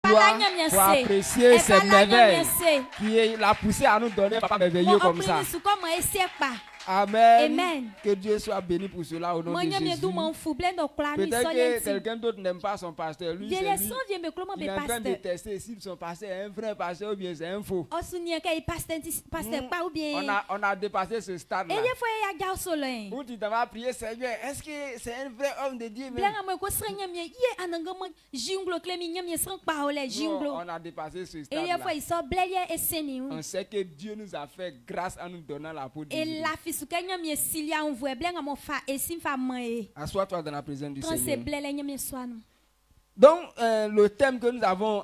joie, pour apprécier ces merveilles qui l'a poussé à nous donner papa merveilleux comme ça. Amen. Que Dieu soit béni pour cela au nom de Jésus. Peut-être que quelqu'un d'autre n'aime pas son pasteur. Lui, il est en train de tester si son pasteur est un vrai pasteur ou bien c'est un faux. On a dépassé ce stade-là. Où tu t'avais prié, Seigneur, est-ce que c'est un vrai homme de Dieu même? Non, on a dépassé ce stade-là. On sait que Dieu nous a fait grâce en nous donnant la peau de Jésus. Assois-toi dans la présence du Seigneur. Donc, le thème que nous avons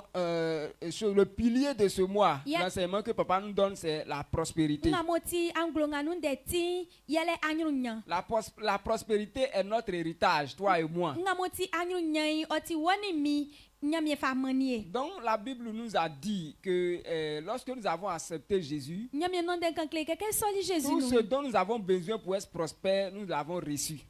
sur le pilier de ce mois, l'enseignement que papa nous donne, c'est la prospérité. La prospérité est notre héritage, toi et moi. Donc la Bible nous a dit que lorsque nous avons accepté Jésus, tout ce dont nous avons besoin pour être prospères, nous l'avons reçu.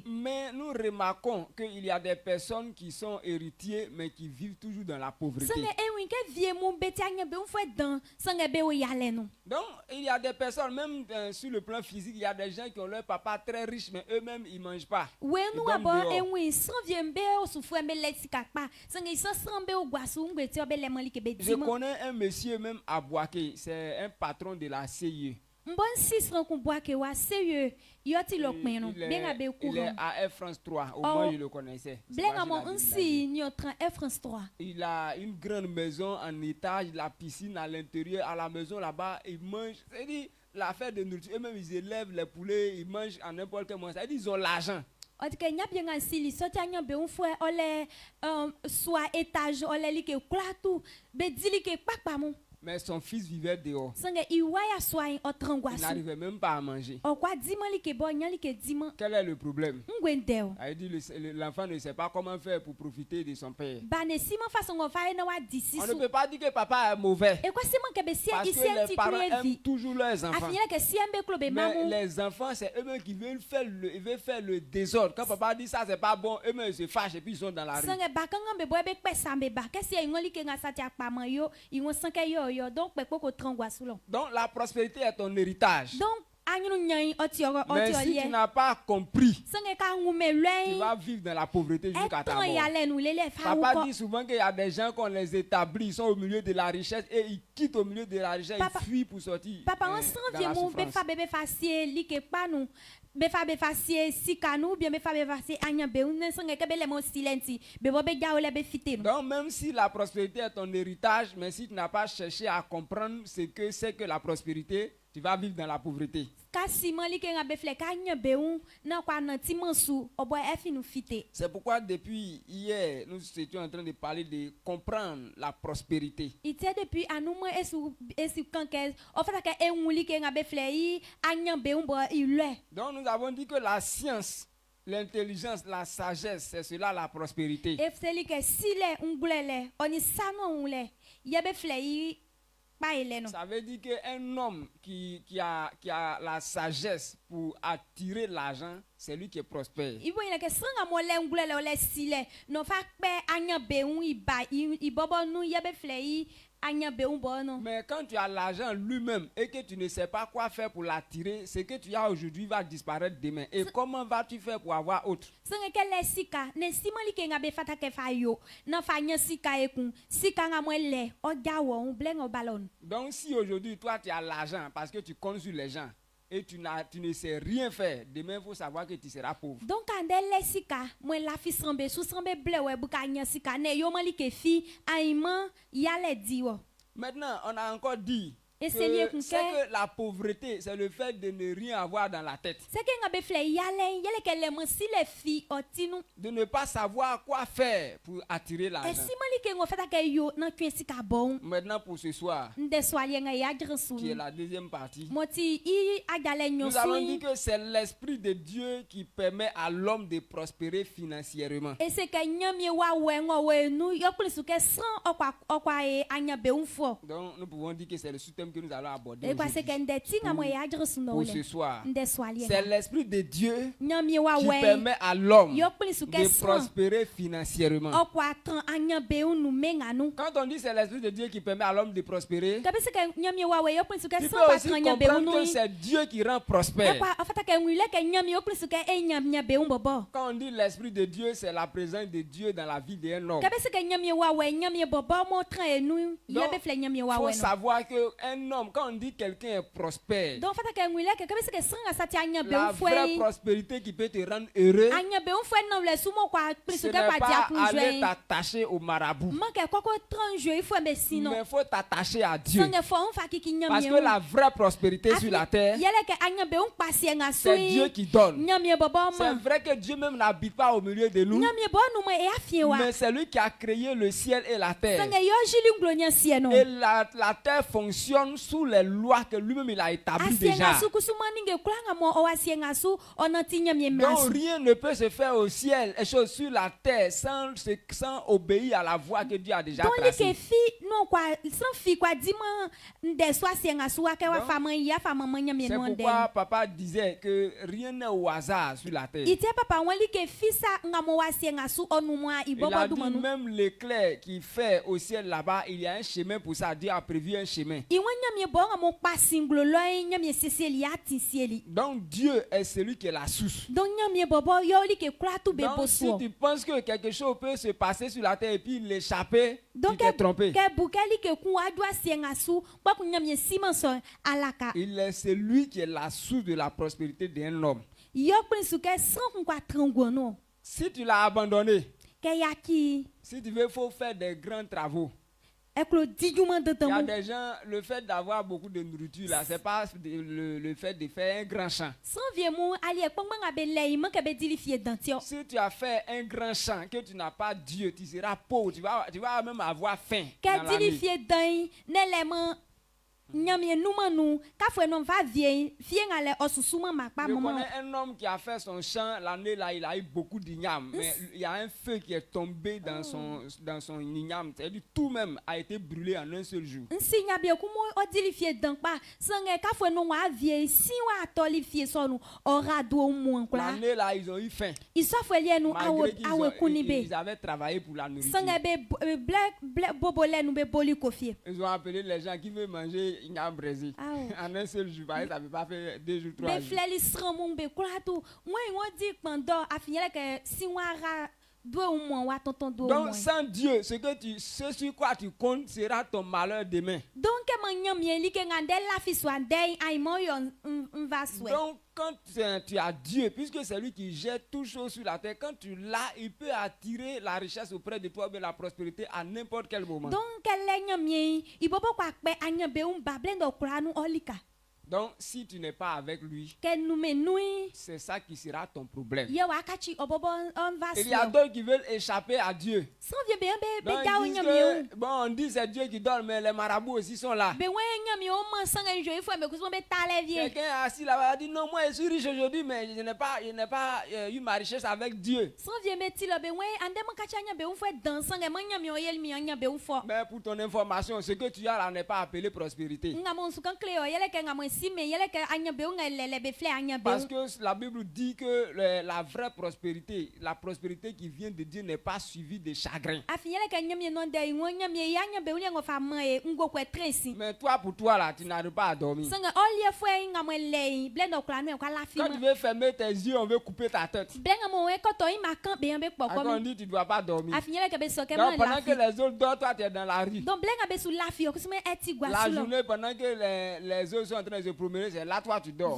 Mais nous remarquons qu'il y a des personnes qui sont héritiers mais qui vivent toujours dans la pauvreté. Donc il y a des personnes, même sur le plan physique, il y a des gens qui ont leur papa très riche mais eux-mêmes ils mangent pas. Je connais un monsieur même à Boaké, c'est un patron de la CIE. Il est à Air France 3, au moins je le connaissais. Il a une grande maison en étage, la piscine à l'intérieur, à la maison là-bas, il mange. C'est-à-dire, l'affaire de nourriture, eux-mêmes ils élèvent les poulets, ils mangent en n'importe quel moment. C'est-à-dire, ils ont l'argent. Mais son fils vivait dehors. Il n'arrivait même pas à manger. Quel est le problème? L'enfant ne sait pas comment faire pour profiter de son père. On ne peut pas dire que papa est mauvais. Parce que les parents aiment toujours leurs enfants. Mais les enfants, c'est eux-mêmes qui veulent faire le désordre. Quand papa dit ça, c'est pas bon, eux-mêmes se fâchent et puis ils sont dans la rue. Donc la prospérité est ton héritage. Mais si tu n'as pas compris, tu vas vivre dans la pauvreté jusqu'à ta mort. Papa dit souvent qu'il y a des gens qu'on les établit, ils sont au milieu de la richesse et ils quittent au milieu de la richesse, ils fuient pour sortir dans la souffrance. Donc même si la prospérité est ton héritage, mais si tu n'as pas cherché à comprendre ce que c'est que la prospérité, tu vas vivre dans la pauvreté. C'est pourquoi depuis hier, nous étions en train de parler de comprendre la prospérité. Donc nous avons dit que la science, l'intelligence, la sagesse, c'est cela la prospérité. Ça veut dire qu'un homme qui a la sagesse pour attirer l'argent, c'est lui qui est prospère. Mais quand tu as l'argent lui-même et que tu ne sais pas quoi faire pour l'attirer, ce que tu as aujourd'hui va disparaître demain. Et comment vas-tu faire pour avoir autre? Donc si aujourd'hui toi tu as l'argent parce que tu comptes sur les gens et tu ne sais rien faire, demain il faut savoir que tu seras pauvre. Donc maintenant on a encore dit que c'est que la pauvreté, c'est le fait de ne rien avoir dans la tête. De ne pas savoir quoi faire pour attirer l'argent. Maintenant pour ce soir, qui est la deuxième partie, nous allons dire que c'est l'Esprit de Dieu qui permet à l'homme de prospérer financièrement. Donc nous pouvons dire que c'est le système thème que nous allons aborder aujourd'hui pour ce soir. C'est l'Esprit de Dieu qui permet à l'homme de prospérer financièrement. Quand on dit c'est l'Esprit de Dieu qui permet à l'homme de prospérer, tu peux aussi comprendre que c'est Dieu qui rend prospère. Quand on dit l'Esprit de Dieu, c'est la présence de Dieu dans la vie d'un homme. Donc, il faut savoir qu'un homme, quand on dit quelqu'un est prospère, la vraie prospérité qui peut te rendre heureux, ce n'est pas aller t'attacher au marabout, mais il faut t'attacher à Dieu. Parce que la vraie prospérité sur la terre, c'est Dieu qui donne. C'est vrai que Dieu même n'habite pas au milieu de nous, mais c'est lui qui a créé le ciel et la terre. Et la terre fonctionne sous les lois que lui-même il a établies déjà. Donc rien ne peut se faire au ciel et sur la terre sans obéir à la voie que Dieu a déjà tracée. C'est pourquoi papa disait que rien n'est au hasard sur la terre. Il a dit même l'éclair qui fait au ciel là-bas, il y a un chemin pour ça. Dieu a prévu un chemin. Donc Dieu est celui qui est la source. Donc si tu penses que quelque chose peut se passer sur la terre et puis l'échapper, tu t'es trompé. Il est celui qui est la source de la prospérité d'un homme. Si tu l'as abandonné, si tu veux, il faut faire des grands travaux. Il y a des gens, le fait d'avoir beaucoup de nourriture là, c'est pas le fait de faire un grand champ. Si tu as fait un grand champ, que tu n'as pas Dieu, tu seras pauvre, tu vas même avoir faim dans la nuit. Je connais un homme qui a fait son champ l'année là, il a eu beaucoup d'igname, mais il y a un feu qui est tombé dans son igname, c'est-à-dire tout même a été brûlé en un seul jour. L'année là, ils ont eu faim. Malgré qu'ils avaient travaillé pour la nourriture. Ils ont appelé les gens qui veulent manger igname Brésil. En un seul jour, ça ne peut pas faire 2 jours, 3 jours. Donc sans Dieu, ce sur quoi tu comptes sera ton malheur demain. Donc quand tu as Dieu, puisque c'est lui qui jette toutes choses sur la terre, quand tu l'as, il peut attirer la richesse auprès de toi, mais la prospérité à n'importe quel moment. Donc, si tu n'es pas avec lui, c'est ça qui sera ton problème. Il y a d'autres qui veulent échapper à Dieu. Donc, ils disent que, bon, on dit c'est Dieu qui donne, mais les marabouts aussi sont là. Quelqu'un est assis là-bas et dit non, moi je suis riche aujourd'hui, mais je n'ai pas eu ma richesse avec Dieu. Mais pour ton information, ce que tu as là n'est pas appelé prospérité. Parce que la Bible dit que la vraie prospérité, la prospérité qui vient de Dieu n'est pas suivie de chagrin. Mais toi, pour toi là, tu n'arrives pas à dormir. Quand tu veux fermer tes yeux, on veut couper ta tête. Quand on dit tu ne dois pas dormir. Donc pendant que les autres dorment, toi tu es dans la rue. La journée, pendant que les autres sont en train de se promener, c'est là toi tu dors.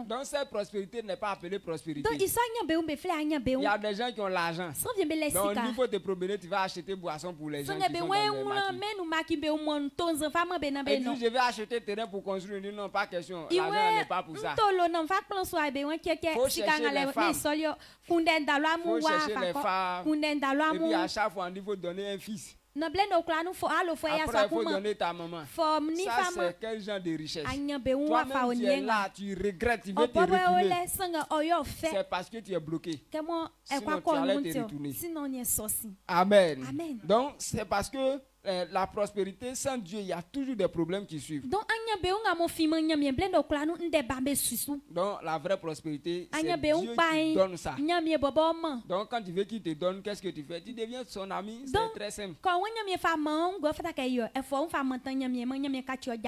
Donc cette prospérité n'est pas appelée prospérité. Il y a des gens qui ont l'argent. Donc il faut te promener, tu vas acheter boisson pour les gens qui sont dans les maquis. Et puis je vais acheter terrain pour construire. Non, pas question. L'argent n'est pas pour ça. Faut chercher les femmes. Faut chercher les femmes. Et puis à chaque fois, il faut donner un fils. Après, il faut donner ta maman. Ça, c'est quel genre de richesse? Toi-même, tu es là, tu regrettes, tu veux te retourner. C'est parce que tu es bloqué. Sinon, tu allais te retourner. Amen. Donc, c'est parce que la prospérité, sans Dieu, il y a toujours des problèmes qui suivent. Donc la vraie prospérité, c'est Dieu qui donne ça. Donc quand tu veux qu'il te donne, qu'est-ce que tu fais? Tu deviens son ami, c'est très simple.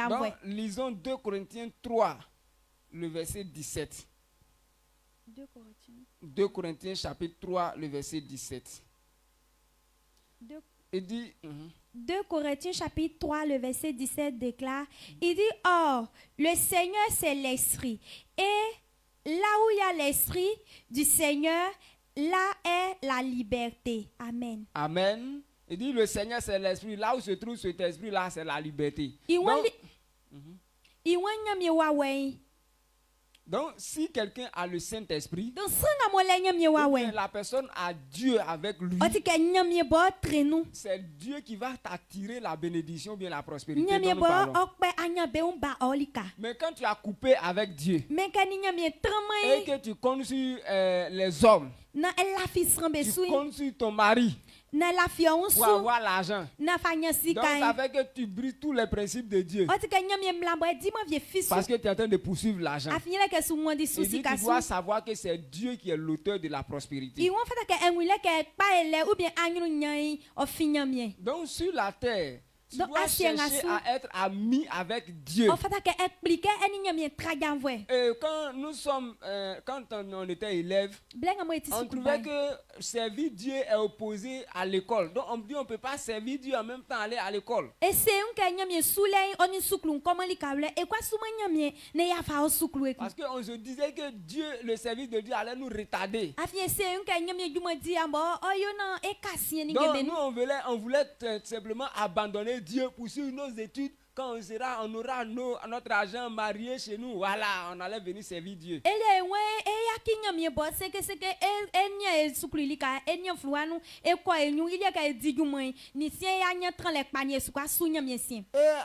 Donc, lisons 2 Corinthiens 3, le verset 17. 2 Corinthiens chapitre 3, le verset 17. Il dit, 2 Corinthiens chapitre 3, le verset 17 déclare, il dit, or, le Seigneur c'est l'Esprit. Et là où il y a l'Esprit du Seigneur, là est la liberté. Amen. Amen. Il dit, le Seigneur c'est l'Esprit. Là où se trouve cet Esprit-là, c'est la liberté. Donc, si quelqu'un a le Saint-Esprit, la personne a Dieu avec lui, c'est Dieu qui va t'attirer la bénédiction, bien la prospérité dont nous parlons. Mais quand tu as coupé avec Dieu et que tu comptes sur les hommes, tu comptes sur ton mari pour avoir l'argent, donc ça fait que tu brises tous les principes de Dieu parce que tu es en train de poursuivre l'argent. Il dit, tu dois savoir que c'est Dieu qui est l'auteur de la prospérité. Donc sur la terre, tu dois chercher à être ami avec Dieu. Et quand on était élève, on trouvait que servir Dieu est opposé à l'école. Donc on dit on ne peut pas servir Dieu en même temps aller à l'école. Parce qu'on se disait que Dieu, le service de Dieu allait nous retarder. Donc nous on voulait simplement abandonner Dieu pour suivre nos études. Quand on aura notre argent marié chez nous, voilà, on allait venir servir Dieu. Et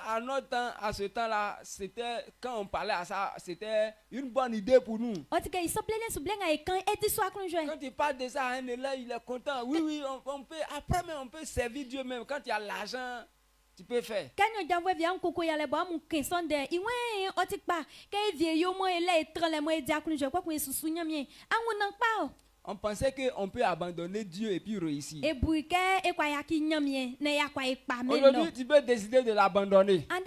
à notre temps, à ce temps-là, c'était quand on parlait à ça, c'était une bonne idée pour nous. Quand il parle de ça, un élève, il est content. Oui, on peut, après même on peut servir Dieu même quand il y a l'argent. Tu peux faire. On pensait qu'on peut abandonner Dieu et puis réussir. Aujourd'hui, tu peux décider de l'abandonner. Mais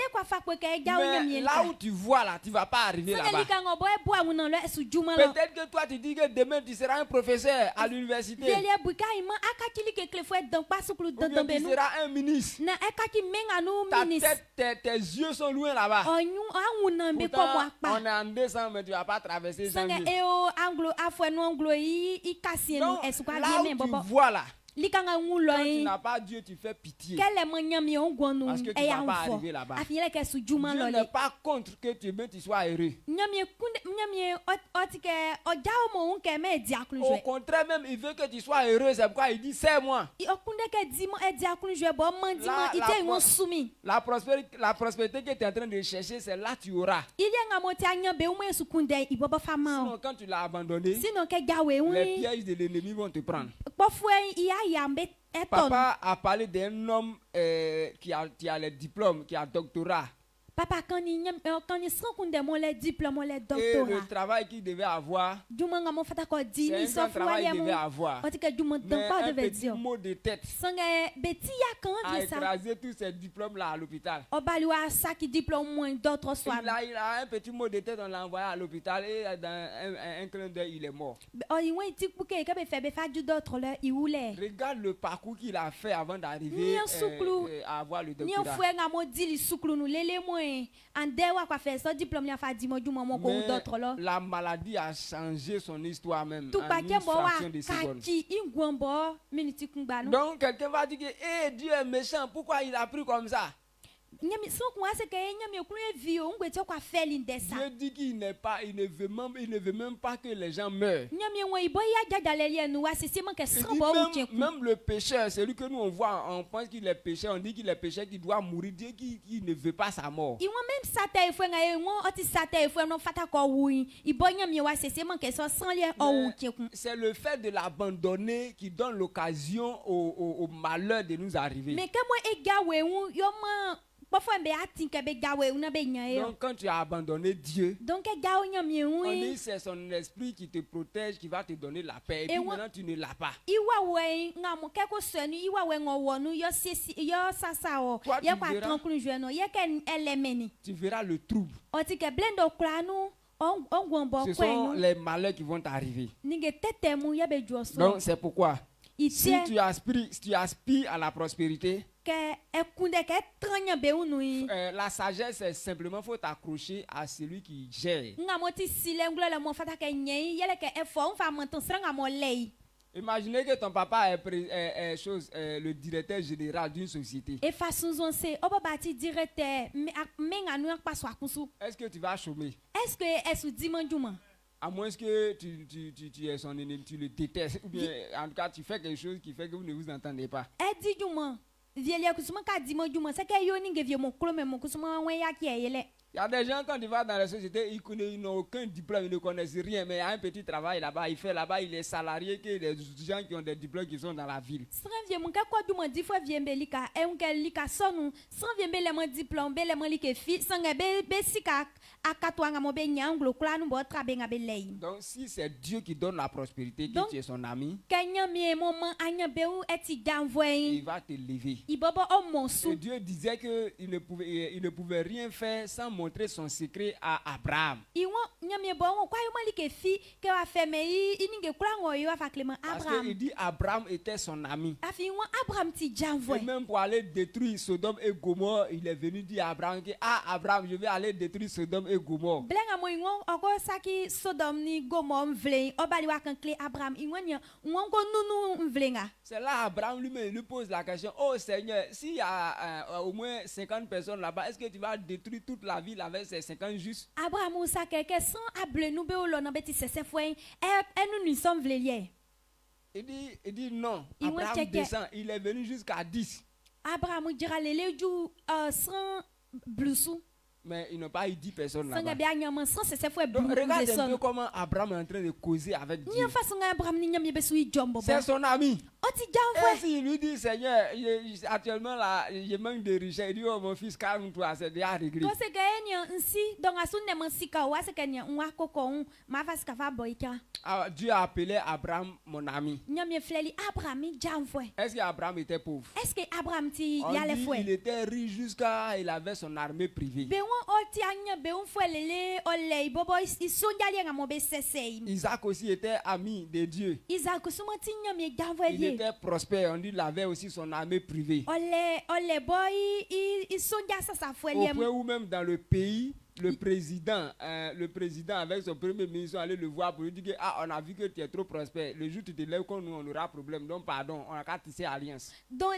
là où tu vois là, tu ne vas pas arriver là-bas. Peut-être que toi tu dis que demain tu seras un professeur à l'université. Ou bien tu seras un ministre. Tes yeux sont loin là-bas. Pourtant, on est en décembre, mais tu ne vas pas traverser 100 000. Donc, là où tu vois là, quand tu n'as pas Dieu, tu fais pitié. Parce que tu ne vas pas arriver là-bas. Dieu n'est pas contre que tu sois heureux. Au contraire même, il veut que tu sois heureux. C'est pourquoi il dit, c'est-moi. La prospérité que tu es en train de chercher, c'est là que tu auras. Sinon, quand tu l'as abandonné, les pièges de l'ennemi vont te prendre. Papa a parlé d'un homme qui a le diplôme, qui a doctorat. Papa, quand il et le travail qu'il devait avoir, c'est un grand travail qu'il devait avoir. Mais un petit mot de tête a écrasé tous ces diplômes-là à l'hôpital. Il a un petit mot de tête, on l'a envoyé à l'hôpital et dans un clin d'œil, il est mort. Regarde le parcours qu'il a fait avant d'arriver à avoir le doctorat. Mais la maladie a changé son histoire même en une fraction de seconde. Donc quelqu'un va dire que Dieu est méchant, pourquoi il a pris comme ça? Dieu dit qu'il ne veut même pas que les gens meurent. Même le pécheur, celui que nous on voit, on pense qu'il est pécheur, on dit qu'il est pécheur, qu'il doit mourir. Dieu qui ne veut pas sa mort. C'est le fait de l'abandonner qui donne l'occasion au malheur de nous arriver. Donc quand tu as abandonné Dieu, on dit c'est son esprit qui te protège, qui va te donner la paix. Et puis maintenant tu ne l'as pas. Tu verras le trouble. Ce sont les malheurs qui vont t'arriver. Donc c'est pourquoi si tu aspires à la prospérité, la sagesse, c'est simplement faut t'accrocher à celui qui gère. Imaginez que ton papa est le directeur général d'une société. Est-ce que tu vas chômer? À moins que tu es son ennemi, tu le détestes. Ou bien, en tout cas, tu fais quelque chose qui fait que vous ne vous entendez pas. Il y a des gens, quand ils vont dans la société, ils n'ont aucun diplôme, ils ne connaissent rien, mais il y a un petit travail là-bas, il fait là-bas, il est salarié que des gens qui ont des diplômes qui sont dans la ville. Donc si c'est Dieu qui donne la prospérité, que tu es son ami, il va te lever. Et Dieu disait qu'il ne pouvait rien faire sans montrer son secret à Abraham. Parce qu'il dit Abraham était son ami. Et même pour aller détruire Sodome et Gomorrhe, il est venu dire à Abraham que Abraham, je vais aller détruire Sodome et Gomorrhe. C'est là Abraham lui-même lui pose la question: oh Seigneur, s'il y a au moins 50 personnes là-bas, est-ce que tu vas détruire toute la ville avec ces 50 justes? Il dit non. Abraham descend, il est venu jusqu'à 10. Mais ils n'ont pas eu 10 personnes là-bas. Donc, regarde un peu comment Abraham est en train de causer avec Dieu. C'est son ami. Et s'il lui dit: Seigneur, actuellement là, je manque de richesse, il dit: oh mon fils, calme-toi, c'est déjà réglé. Dieu a appelé Abraham mon ami. Est-ce qu'Abraham était pauvre? Il était riche jusqu'à il avait son armée privée. Isaac aussi était ami de Dieu. Il était prospère, on dit qu'il avait aussi son armée privée. Au point où même dans le pays, le président avec son premier ministre allait le voir pour lui dire que on a vu que tu es trop prospère. Le jour où tu te lèves contre nous, on aura problème. Donc pardon, on a qu'à tisser alliance. Donc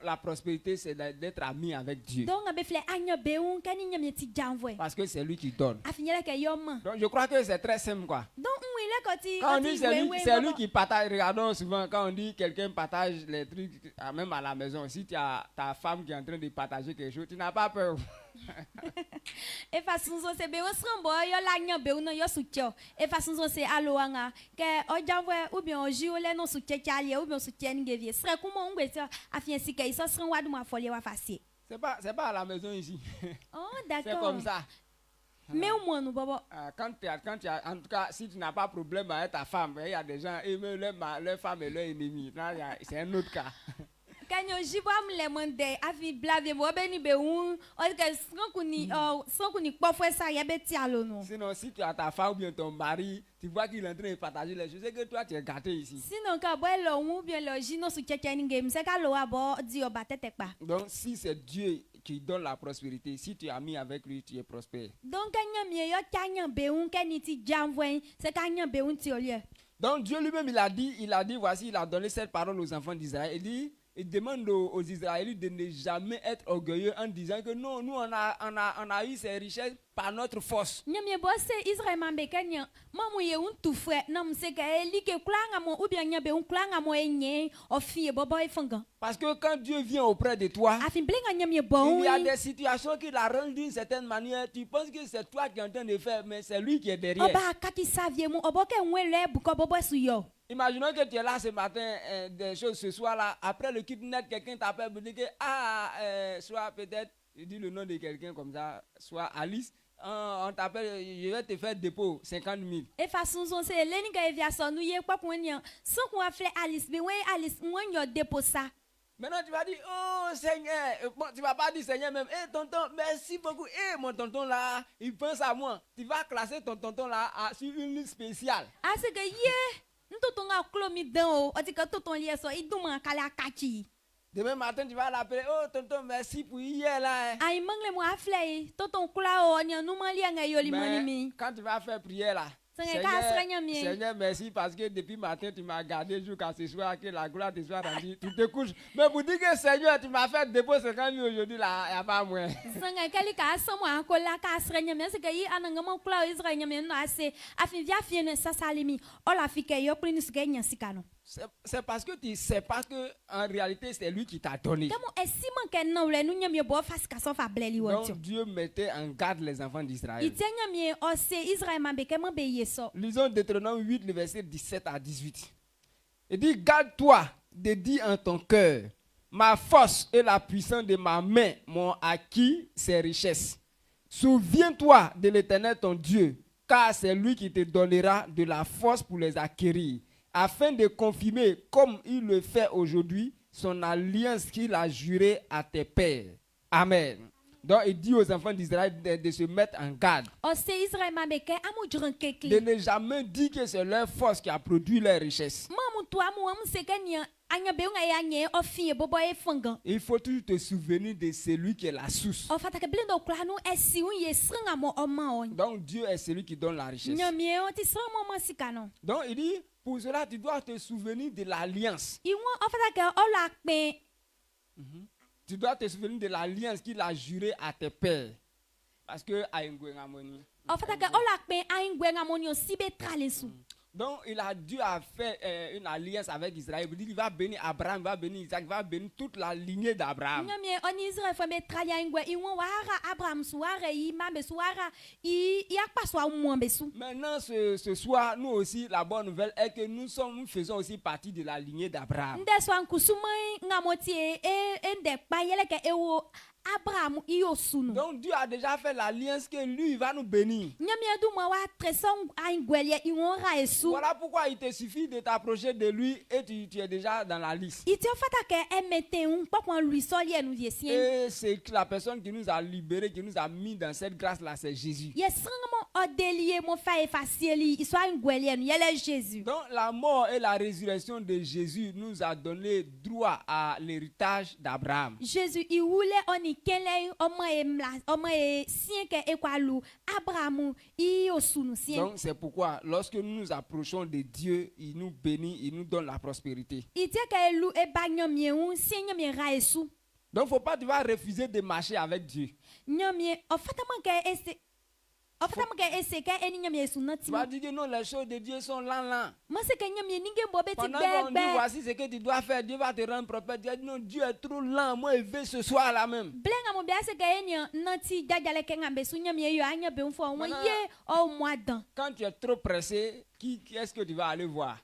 la prospérité, c'est d'être ami avec Dieu. Parce que c'est lui qui donne. Donc je crois que c'est très simple quoi. Quand on dit c'est lui qui partage, regardons souvent quand on dit quelqu'un partage les trucs, même à la maison, si tu as ta femme qui est en train de partager quelque chose, tu n'as pas peur. Et façon c'est bien on et façon c'est aloanga que ojavwe ou bien ojiole no soutien chalie ou bien soutien ngevie serait comment on peut afin si que ça serait wadu ma folie wa facile. C'est pas à la maison ici. Oh d'accord. C'est comme ça. Mais au moins nous baba quand tu en tout cas si tu n'as pas problème avec ta femme, il y a des gens et même leur femme est leur ennemi. C'est un autre cas. Sinon, si tu as ta femme ou bien ton mari, tu vois qu'il est en train de partager les choses, c'est que toi tu es gâté ici. Donc si c'est Dieu qui donne la prospérité, si tu es ami avec lui, tu es prospère. Donc Dieu lui-même il a dit voici, il a donné cette parole aux enfants d'Israël. Il demande aux Israélites de ne jamais être orgueilleux en disant que non, nous on a eu ces richesses par notre force. Parce que quand Dieu vient auprès de toi, il y a des situations qui la rendent d'une certaine manière. Tu penses que c'est toi qui es en train de faire, mais c'est lui qui est derrière. Imaginons que tu es là ce matin, des choses ce soir-là. Après le kidnapping, quelqu'un t'appelle pour dire que, soit peut-être, il dit le nom de quelqu'un comme ça, soit Alice. On t'appelle, je vais te faire dépôt 50 000. Maintenant tu vas dire, oh Seigneur, bon, tu vas pas dire Seigneur même, tonton, merci beaucoup, mon tonton là, il pense à moi. Tu vas classer ton tonton là sur une liste spéciale. Demain matin, tu vas l'appeler, oh tonton, merci pour hier là. Mais quand tu vas faire prière là, Seigneur, merci parce que depuis matin, tu m'as gardé jusqu'à ce soir, que la gloire te soit rendue. Tu te couches. Mais pour dire que Seigneur, tu m'as fait dépôt 50 000 aujourd'hui, là, il n'y a pas moins. C'est parce que tu ne sais pas qu'en réalité, c'est lui qui t'a donné. Donc Dieu mettait en garde les enfants d'Israël. Lisons Deutéronome 8, le verset 17 à 18. Il dit, garde-toi de dire en ton cœur, ma force et la puissance de ma main m'ont acquis ces richesses. Souviens-toi de l'Éternel ton Dieu, car c'est lui qui te donnera de la force pour les acquérir, afin de confirmer, comme il le fait aujourd'hui, son alliance qu'il a jurée à tes pères. Amen. Donc il dit aux enfants d'Israël de se mettre en garde. De ne jamais dire que c'est leur force qui a produit leur richesse. Il faut toujours te souvenir de celui qui est la source. Donc Dieu est celui qui donne la richesse. Donc il dit, pour cela tu dois te souvenir de l'alliance. Tu dois te souvenir de l'alliance qu'il a jurée à tes pères. Parce que donc il a dû faire une alliance avec Israël. Il dit qu'il va bénir Abraham, il va bénir Isaac, il va bénir toute la lignée d'Abraham. Maintenant ce soir, nous aussi, la bonne nouvelle est que nous faisons aussi partie de la lignée d'Abraham. Donc Dieu a déjà fait l'alliance que lui va nous bénir. Voilà pourquoi il te suffit de t'approcher de lui et tu es déjà dans la liste. Et c'est la personne qui nous a libérés, qui nous a mis dans cette grâce-là, c'est Jésus. Donc la mort et la résurrection de Jésus nous a donné droit à l'héritage d'Abraham. Jésus, il voulait donc c'est pourquoi lorsque nous nous approchons de Dieu, il nous bénit, il nous donne la prospérité. Donc faut pas devoir refuser de marcher avec Dieu. Tu vas dire que non, les choses de Dieu sont lents. Pendant qu'on dit voici ce que tu dois faire, Dieu va te rendre prophète. Tu dis non, Dieu est trop lent, moi je vais ce soir là même. Quand tu es trop pressé, qui est-ce que tu vas aller voir?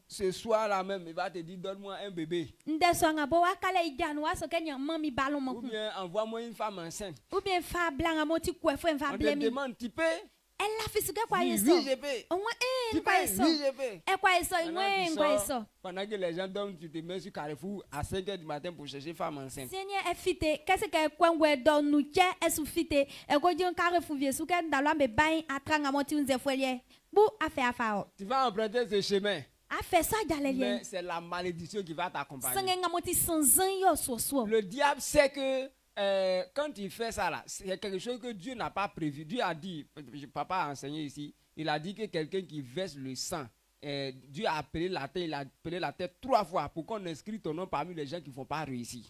Ce soir là même, il va te dire donne-moi un bébé. Ou bien envoie-moi une femme enceinte. On te demande, tu peux? Elle a fait ce que quoi oui, je peux. Tu payes, oui, je peux. Et quoi ça? Pendant que les gens dorment, tu te mets sur Carrefour à 5h du matin pour chercher femme enceinte. Seigneur, qu'est-ce que quoi on donne nous tiens est suffite et quoi dire Carrefour vieux sous qu'elle dans la me bain à tranga monter une zéfolie. Bou a fait affaire. Tu vas emprunter ce chemin. A fait ça dans les liens. Mais c'est la malédiction qui va t'accompagner. Le diable sait que quand il fait ça là, c'est quelque chose que Dieu n'a pas prévu. Dieu a dit, papa a enseigné ici, il a dit que quelqu'un qui verse le sang, Dieu a appelé la terre, il a appelé la terre 3 fois pour qu'on inscrit ton nom parmi les gens qui ne font pas réussir.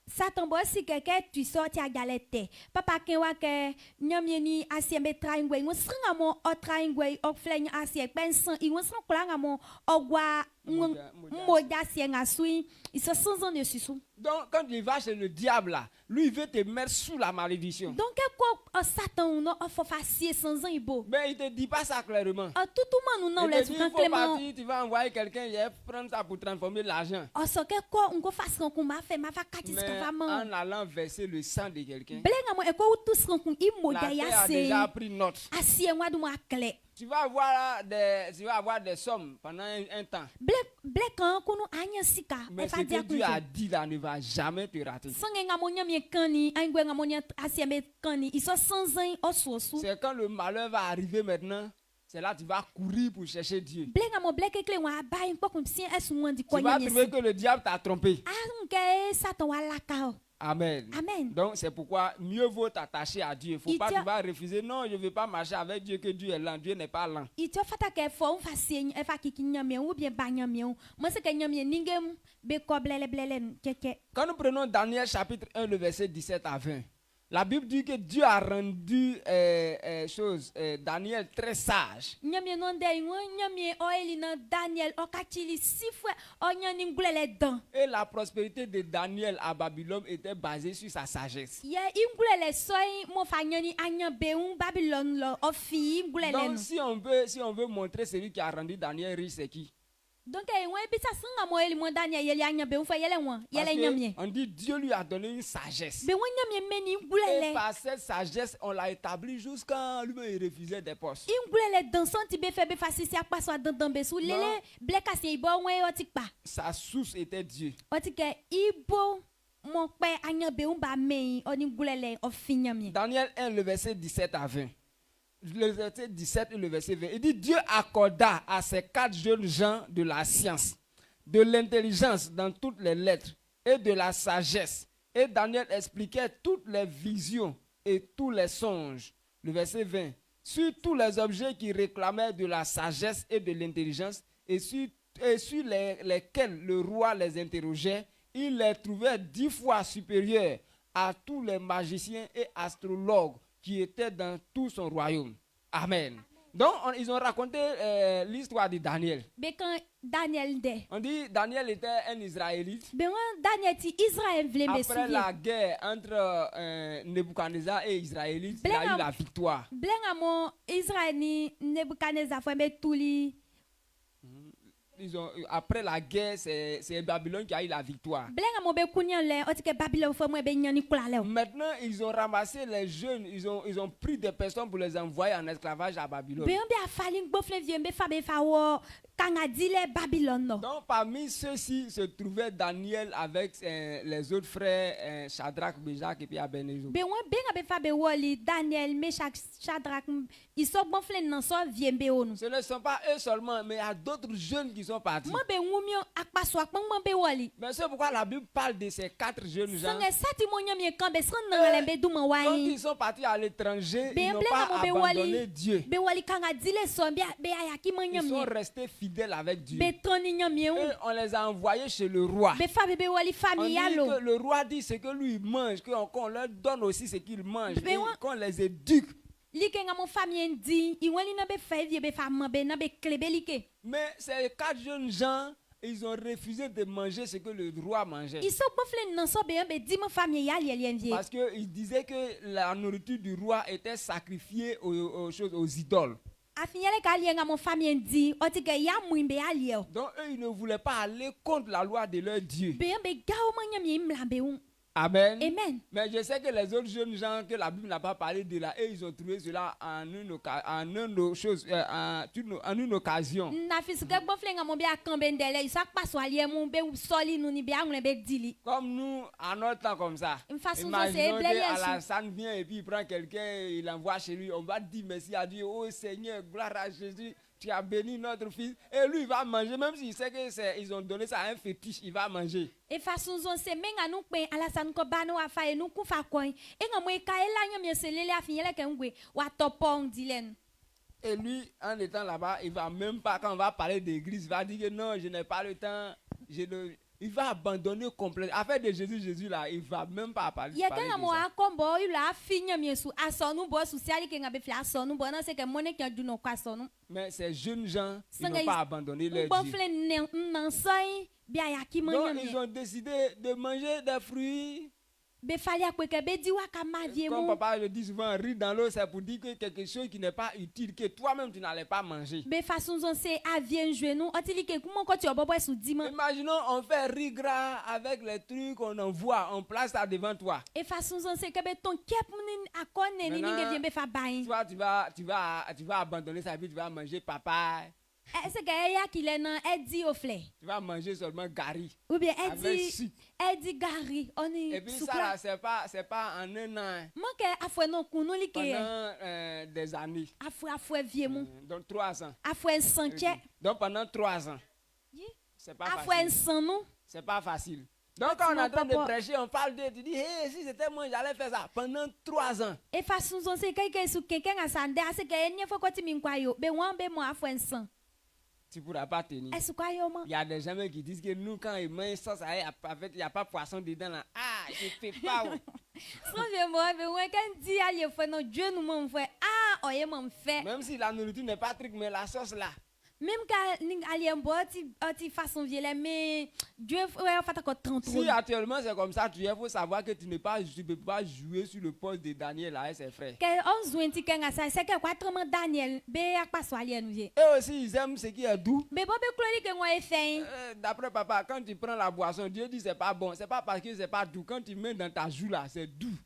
Satan boy si quelqu'un tu sorti à galette papa kenwa ke nyamieni asie be traingwe ngo sanga mo o traingwe o fleng asie pensan i ngo sang kula ngamo ogwa moja asie ngasui il se sent en dessus. Donc quand il va chez le diable là, lui il veut te mettre sous la malédiction. Donc quoi Satan non faut facier sans ibo. Mais il te dit pas ça clairement. Tout le monde non les clairement. Tu vas envoyer quelqu'un, il va prendre ça pour transformer l'argent. Ce que quoi on fait qu'on m'a fait ma va katis en allant verser le sang de quelqu'un. La terre a déjà pris note. Tu vas avoir des sommes pendant un temps. Mais ce que Dieu a dit là ne va jamais te rater. C'est quand le malheur va arriver maintenant. C'est là que tu vas courir pour chercher Dieu. Tu vas trouver que le diable t'a trompé. Amen. Donc c'est pourquoi mieux vaut t'attacher à Dieu. Il ne faut pas tu vas refuser. Non, je ne veux pas marcher avec Dieu que Dieu est lent. Dieu n'est pas lent. Quand nous prenons Daniel chapitre 1, le verset 17 à 20. La Bible dit que Dieu a rendu Daniel très sage. Et la prospérité de Daniel à Babylone était basée sur sa sagesse. Donc si on veut montrer celui qui a rendu Daniel riche, c'est qui? Donc on dit Dieu lui a donné une sagesse. Et par cette sagesse, on l'a établi jusqu'à lui il refusait des postes. Sa source était Dieu. Daniel 1, le verset 17 à 20. Le verset 17 et le verset 20. Il dit Dieu accorda à ces 4 jeunes gens de la science, de l'intelligence dans toutes les lettres et de la sagesse. Et Daniel expliquait toutes les visions et tous les songes. Le verset 20. Sur tous les objets qui réclamaient de la sagesse et de l'intelligence et sur lesquels le roi les interrogeait, il les trouvait 10 fois supérieurs à tous les magiciens et astrologues qui était dans tout son royaume. Amen. Donc, ils ont raconté l'histoire de Daniel. On dit Daniel était un Israélite. Après la guerre entre Nebuchadnezzar et Israélite, il a eu la victoire. Après la guerre, c'est Babylone qui a eu la victoire. Maintenant, ils ont ramassé les jeunes, ils ont pris des personnes pour les envoyer en esclavage à Babylone. Donc parmi ceux-ci se trouvait Daniel avec les autres frères Shadrach, Meshach et puis Abednego. Ce ne sont pas eux seulement, mais il y a d'autres jeunes qui sont partis. Mais c'est pourquoi la Bible parle de ces 4 jeunes gens. Quand ils sont partis à l'étranger, ils n'ont pas abandonné Dieu. Ils sont restés fidèles avec Dieu. Et on les a envoyés chez le roi. On dit que le roi dit ce que lui mange, qu'on leur donne aussi ce qu'il mange, qu'on les éduque. Mais ces 4 jeunes gens, ils ont refusé de manger ce que le roi mangeait. Parce qu'ils disaient que la nourriture du roi était sacrifiée aux idoles. Donc eux, ils ne voulaient pas aller contre la loi de leur Dieu. Amen. Amen. Mais je sais que les autres jeunes gens que la Bible n'a pas parlé de là, et ils ont trouvé cela en une occasion. Comme nous, à notre temps comme ça. Imaginons qu'Alassane vient et puis il prend quelqu'un, il l'envoie chez lui. On va dire merci à Dieu. Oh Seigneur, gloire à Jésus. Tu as béni notre fils. Et lui, il va manger. Même s'il sait qu'ils ont donné ça à un fétiche, il va manger. Et façon c'est même à nous Alassane ko bano afa e nous ku fa coin. Et nga moi ka ela nyam selele afinyele ke ngwe wa topong dilen. Et lui, en étant là-bas, il va même pas, quand on va parler d'église, il va dire que non, je n'ai pas le temps. Il va abandonner complètement. Affaire de Jésus là, il va même pas parler de ça. Mais ces jeunes gens, ils n'ont pas abandonné leur Dieu. Donc ils ont décidé de manger des fruits. Comme papa le dit souvent, rire dans l'eau, c'est pour dire que quelque chose qui n'est pas utile, que toi-même tu n'allais pas manger. Imaginons, on fait riz gras avec les trucs qu'on envoie, on place ça devant toi. Toi, tu vas abandonner sa vie, tu vas manger papa. Tu vas manger seulement gari. Ou bien elle dit gari. Et puis ça c'est pas en un an. Pendant des années. Donc 3 ans. Donc pendant 3 ans. C'est pas facile. C'est pas facile. Donc quand on est en train de prêcher, on parle de, tu dis, hey, si c'était moi, j'allais faire ça pendant 3 ans. Et façon c'est quelqu'un sur quelqu'un à Sandé, c'est qu'il faut que tu m'inquiètes. Tu ne pourras pas tenir. Il y a des gens qui disent que nous, quand ils mangent ça, il n'y a pas poisson dedans. Là. Ah, je ne fais pas. Même si la nourriture n'est pas truc, mais la sauce là. Même quand tu façon violette, mais Dieu si actuellement c'est comme ça, il faut savoir que tu ne peux pas jouer sur le poste de Daniel et ses frères. Et aussi ils aiment ce qui est doux. D'après papa, quand tu prends la boisson, Dieu dit c'est pas bon. C'est pas parce que c'est pas doux. Quand tu mets dans ta joue là, c'est doux.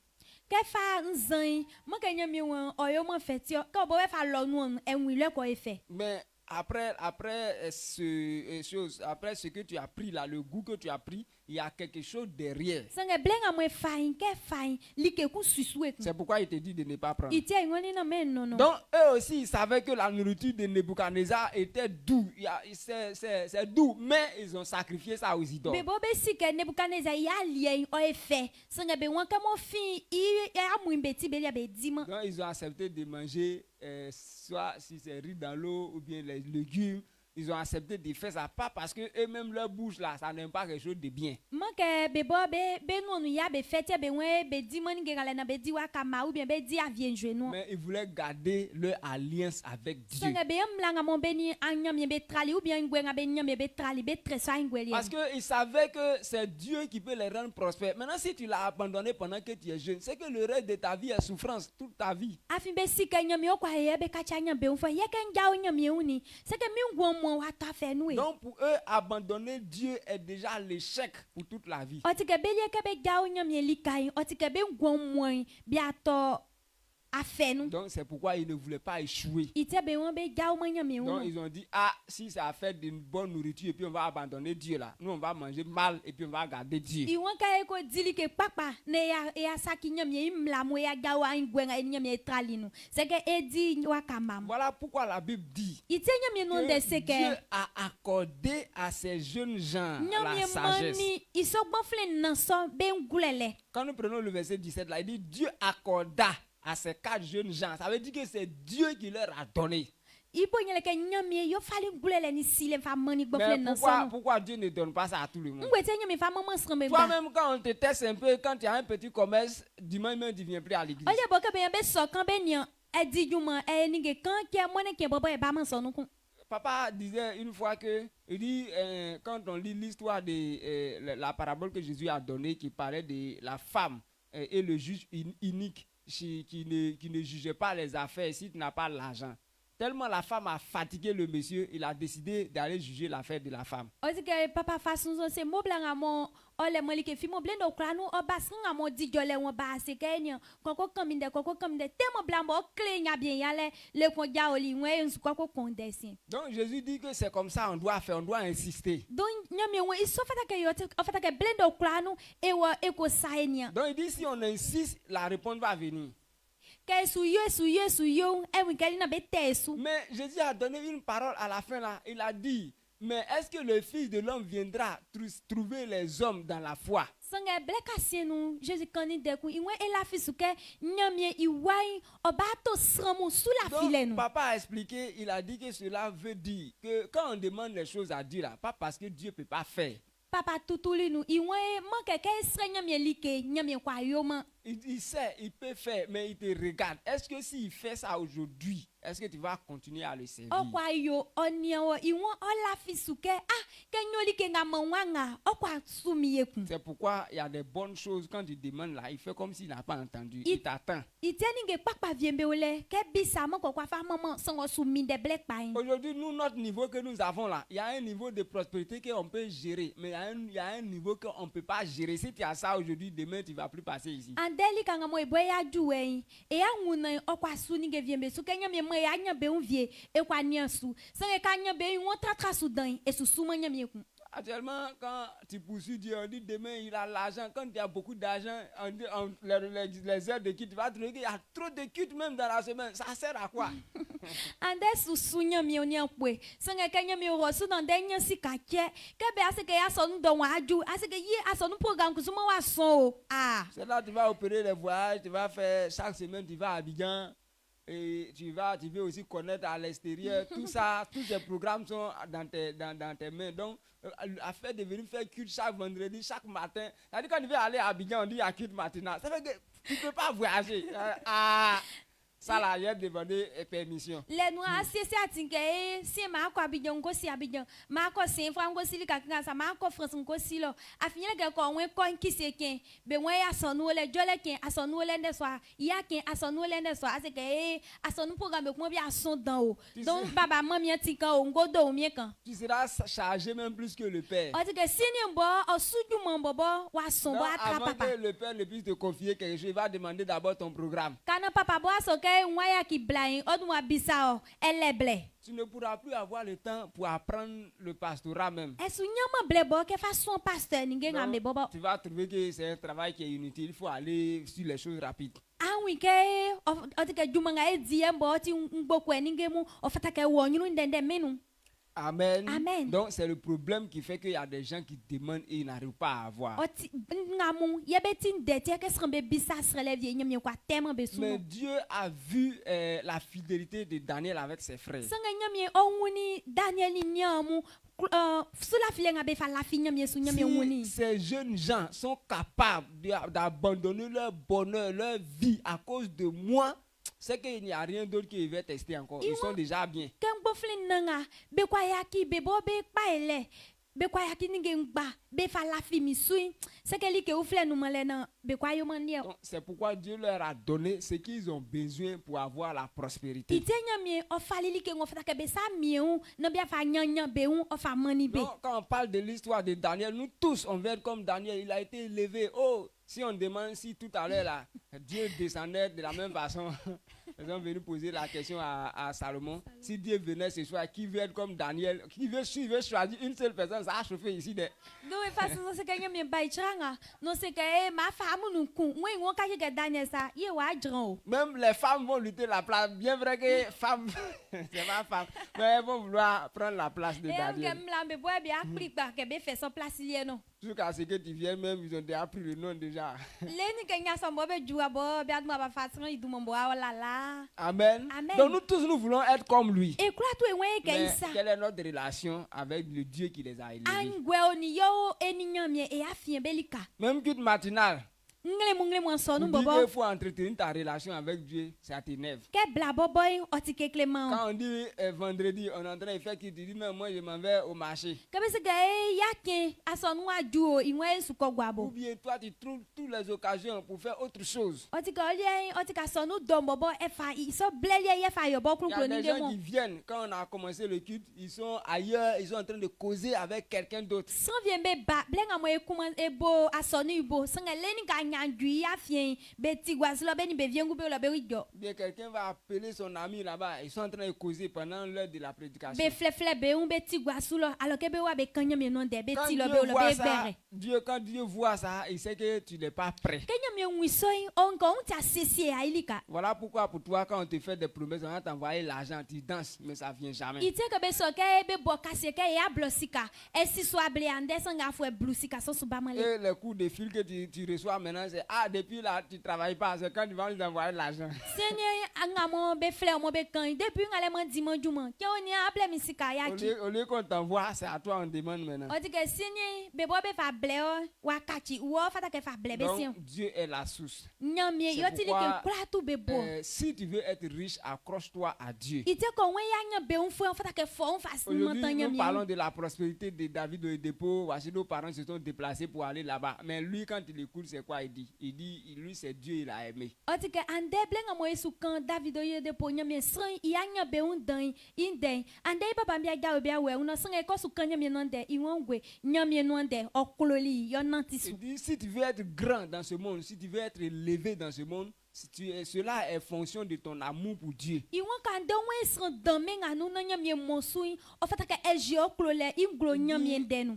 Mais après ce que tu as pris là, le goût que tu as pris, il y a quelque chose derrière. C'est pourquoi il te dit de ne pas prendre. Donc eux aussi ils savaient que la nourriture de Nebuchadnezzar était douce. C'est doux, mais ils ont sacrifié ça aux idoles. Donc ils ont accepté de manger soit si c'est riz dans l'eau ou bien les légumes. Ils ont accepté de faire ça, pas parce que eux-mêmes leur bouche là, ça n'aime pas quelque chose de bien. Mais ils voulaient garder leur alliance avec Dieu. Parce qu'ils savaient que c'est Dieu qui peut les rendre prospères. Maintenant, si tu l'as abandonné pendant que tu es jeune, c'est que le reste de ta vie est souffrance, toute ta vie. Donc pour eux, abandonner Dieu est déjà l'échec pour toute la vie. Donc c'est pourquoi ils ne voulaient pas échouer. Donc ils ont dit, ah, si ça a fait d'une bonne nourriture et puis on va abandonner Dieu là, nous on va manger mal et puis on va garder Dieu. Voilà pourquoi la Bible dit que Dieu a accordé à ces jeunes gens la sagesse. Quand nous prenons le verset 17 là, il dit Dieu accorda à ces 4 jeunes gens. Ça veut dire que c'est Dieu qui leur a donné. Mais pourquoi Dieu ne donne pas ça à tout le monde? Toi-même, quand on te teste un peu, quand tu as un petit commerce, dimanche même tu ne viens plus à l'église. Papa disait une fois que, il dit, quand on lit l'histoire de la parabole que Jésus a donnée, qui parlait de la femme et le juge unique, qui ne jugeait pas les affaires si tu n'as pas l'argent. Tellement la femme a fatigué le monsieur, il a décidé d'aller juger l'affaire de la femme. Papa façon c'est mo blanc mon ole mo like fi mo blend o kra no o basanga mo di jole won ba se kenya koko kaminde tellement blanc mo clé nya bien yale le ko ja oli wen su koko kondesin. Donc Jésus dit que c'est comme ça on doit faire, on doit insister. Donc nyame won iso fata ke yo fata ke blend o kra no e wo e ko sa enya. Donc il dit si on insiste, la réponse va venir. Mais Jésus a donné une parole à la fin là. Il a dit, mais est-ce que le Fils de l'homme viendra trouver les hommes dans la foi? Donc, papa a expliqué, il a dit que cela veut dire que quand on demande les choses à Dieu là, pas parce que Dieu ne peut pas faire. Papa tutuli nous il manque il sait, il peut faire, mais il te regarde. Est-ce que s'il fait ça aujourd'hui, est-ce que tu vas continuer à le servir? C'est pourquoi il y a des bonnes choses quand tu demandes là, il fait comme s'il n'a pas entendu. Il t'attend. Aujourd'hui, nous, notre niveau que nous avons là, il y a un niveau de prospérité qu'on peut gérer, mais il y a un niveau qu'on ne peut pas gérer. Si tu as ça aujourd'hui, demain, tu ne vas plus passer ici. Actuellement, quand tu poursuis Dieu, on dit demain il a l'argent. Quand il y a beaucoup d'argent, les heures de culte, tu vas trouver qu'il y a trop de culte même dans la semaine. Ça sert à quoi? C'est là que tu vas opérer les voyages, tu vas faire chaque semaine, tu vas à Abidjan. Et tu veux aussi connaître à l'extérieur. Tout ça, tous ces programmes sont dans tes mains. Donc, afin de venir faire culte chaque vendredi, chaque matin. C'est-à-dire quand tu veux aller à Abidjan, on dit à culte matinal. Ça fait que tu ne peux pas voyager. Ça là, j'ai demandé permission. Les noirs, si ma ko Abidjan ko si Abidjan, ma ko Saint Franc ko si likaka sa ma ko France ko si lo. Afinya ke ko wen ko ki se ken, be wen ya sonu le jole ken, asonu le ne soir. Ya ken asonu le ne soir, c'est que asonu programme ko bi ason dan o. Donc baba mami ti kan o ngo do mi kan. Tu seras chargé même plus que le père. O que si ni mbo o suju mo bobo wa son bo atra papa. Avant que le père ne puisse te confier quelque chose, il va demander d'abord ton programme. Kana papa bo so que tu ne pourras plus avoir le temps pour apprendre le pastorat même. Donc, tu vas trouver que c'est un travail qui est inutile. Il faut aller sur les choses rapides. Amen. Amen. Donc c'est le problème qui fait qu'il y a des gens qui demandent et ils n'arrivent pas à avoir. Mais Dieu a vu la fidélité de Daniel avec ses frères. Si ces jeunes gens sont capables d'abandonner leur bonheur, leur vie à cause de moi, c'est qu'il n'y a rien d'autre qui va tester encore. Ils sont déjà bien. C'est pourquoi Dieu leur a donné ce qu'ils ont besoin pour avoir la prospérité. Donc, quand on parle de l'histoire de Daniel, nous tous on veut être comme Daniel. Il a été élevé. Oh, si on demande si tout à l'heure là, Dieu descendait de la même façon. Ils sont venus poser la question à Salomon. Si Dieu venait ce soir, qui veut être comme Daniel? Qui veut choisir une seule personne? Ça a chauffé ici. Même les femmes vont lutter la place. Bien vrai que femmes, c'est ma femme, mais elles vont vouloir prendre la place de Daniel. Jusqu'à ce que tu viennes même, ils ont déjà pris le nom déjà. Amen. Amen. Donc nous tous, nous voulons être comme lui. Mais quelle est notre relation avec le Dieu qui les a élevés? Même culte matinal. Il faut entretenir ta relation avec Dieu, ça t'énerve. Quand on dit vendredi, on est en train de faire qui te dit, mais moi je m'en vais au marché. Ou bien toi tu trouves toutes les occasions pour faire autre chose. Il y a des gens qui viennent, quand on a commencé le culte, ils sont ailleurs, ils sont en train de causer avec quelqu'un d'autre. Bien quelqu'un va appeler son ami là-bas, ils sont en train de causer pendant l'heure de la prédication. Quand Dieu voit ça, il sait que tu n'es pas prêt. Voilà pourquoi pour toi, quand on te fait des promesses, on va t'envoyer l'argent, tu danses, mais ça ne vient jamais. Et le coup de fil que tu reçois maintenant, c'est depuis là, tu ne travailles pas, c'est quand tu vas nous envoyer l'argent. Au lieu qu'on t'envoie, c'est à toi on demande maintenant. Donc, Dieu est la source. Si tu veux être riche, accroche-toi à Dieu. Aujourd'hui, nous parlons de la prospérité de David de dépôt. Voici nos parents se sont déplacés pour aller là-bas. Mais lui, quand il écoute, c'est quoi il dit? Il dit, lui, c'est Dieu, il a aimé. Il dit, si tu veux être grand dans ce monde, si tu veux être élevé dans ce monde, cela est fonction de ton amour pour Dieu.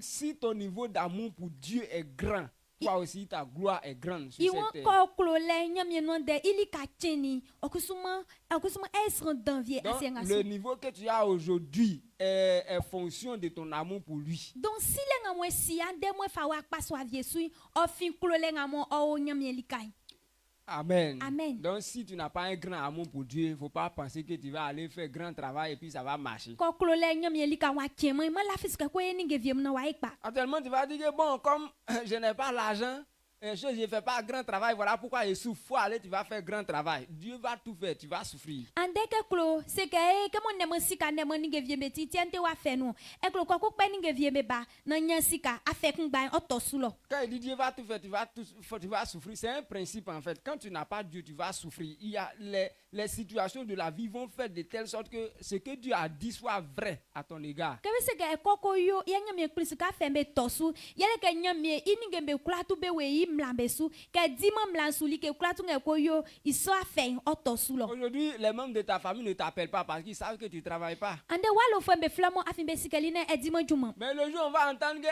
Si ton niveau d'amour pour Dieu est grand, toi aussi ta gloire est grande sur cette terre. Donc, le niveau que tu as aujourd'hui est fonction de ton amour pour lui. Amen. Amen. Donc si tu n'as pas un grand amour pour Dieu, il ne faut pas penser que tu vas aller faire grand travail et puis ça va marcher. Actuellement, tu vas dire que bon, comme je n'ai pas l'argent, je ne fais pas grand travail, voilà pourquoi je souffre. Faut aller, tu vas faire grand travail. Dieu va tout faire, tu vas souffrir. Quand il dit Dieu va tout faire, tu vas souffrir, c'est un principe en fait. Quand tu n'as pas Dieu, tu vas souffrir. Il y a les situations de la vie vont faire de telle sorte que ce que Dieu a dit soit vrai à ton égard. Aujourd'hui, les membres de ta famille ne t'appellent pas parce qu'ils savent que tu ne travailles pas. Mais le jour où on va entendre que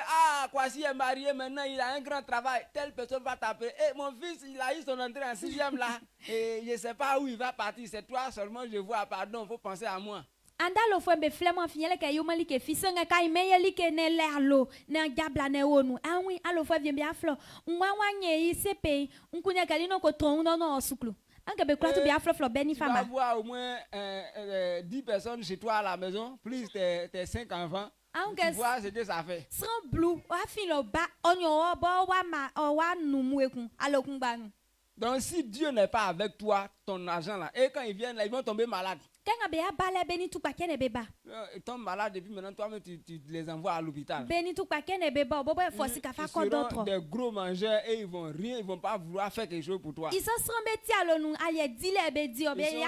Kwasi est marié maintenant, il a un grand travail, telle personne va t'appeler. Mon fils, il a eu son entrée en 6e là. Et je ne sais pas où il va partir. C'est toi seulement, je vois. Pardon, il faut penser à moi. Andalo fue be flema fiele que yo mali que fisanga kai meyeli que ne lerlo na diabla ne wonu anwi alo fue bien bien flo nwanwanye isepe nkunya kalino ko ton no suklu anke be kwatu bien flo beni fama. Tu vas voir au moins 10 personnes chez toi à la maison plus tes 5 enfants. Tu vois ce que ça fait. Sans blue wa filo ba onyo bo wa ma wa numweku alo kungbanu. Donc si Dieu n'est pas avec toi, ton argent là, et quand ils viennent là, ils vont tomber malades. Ils tombent malades et puis maintenant toi-même tu les envoies à l'hôpital. Ils seront des gros mangeurs et ils vont vont pas vouloir faire quelque chose pour toi. Ils sont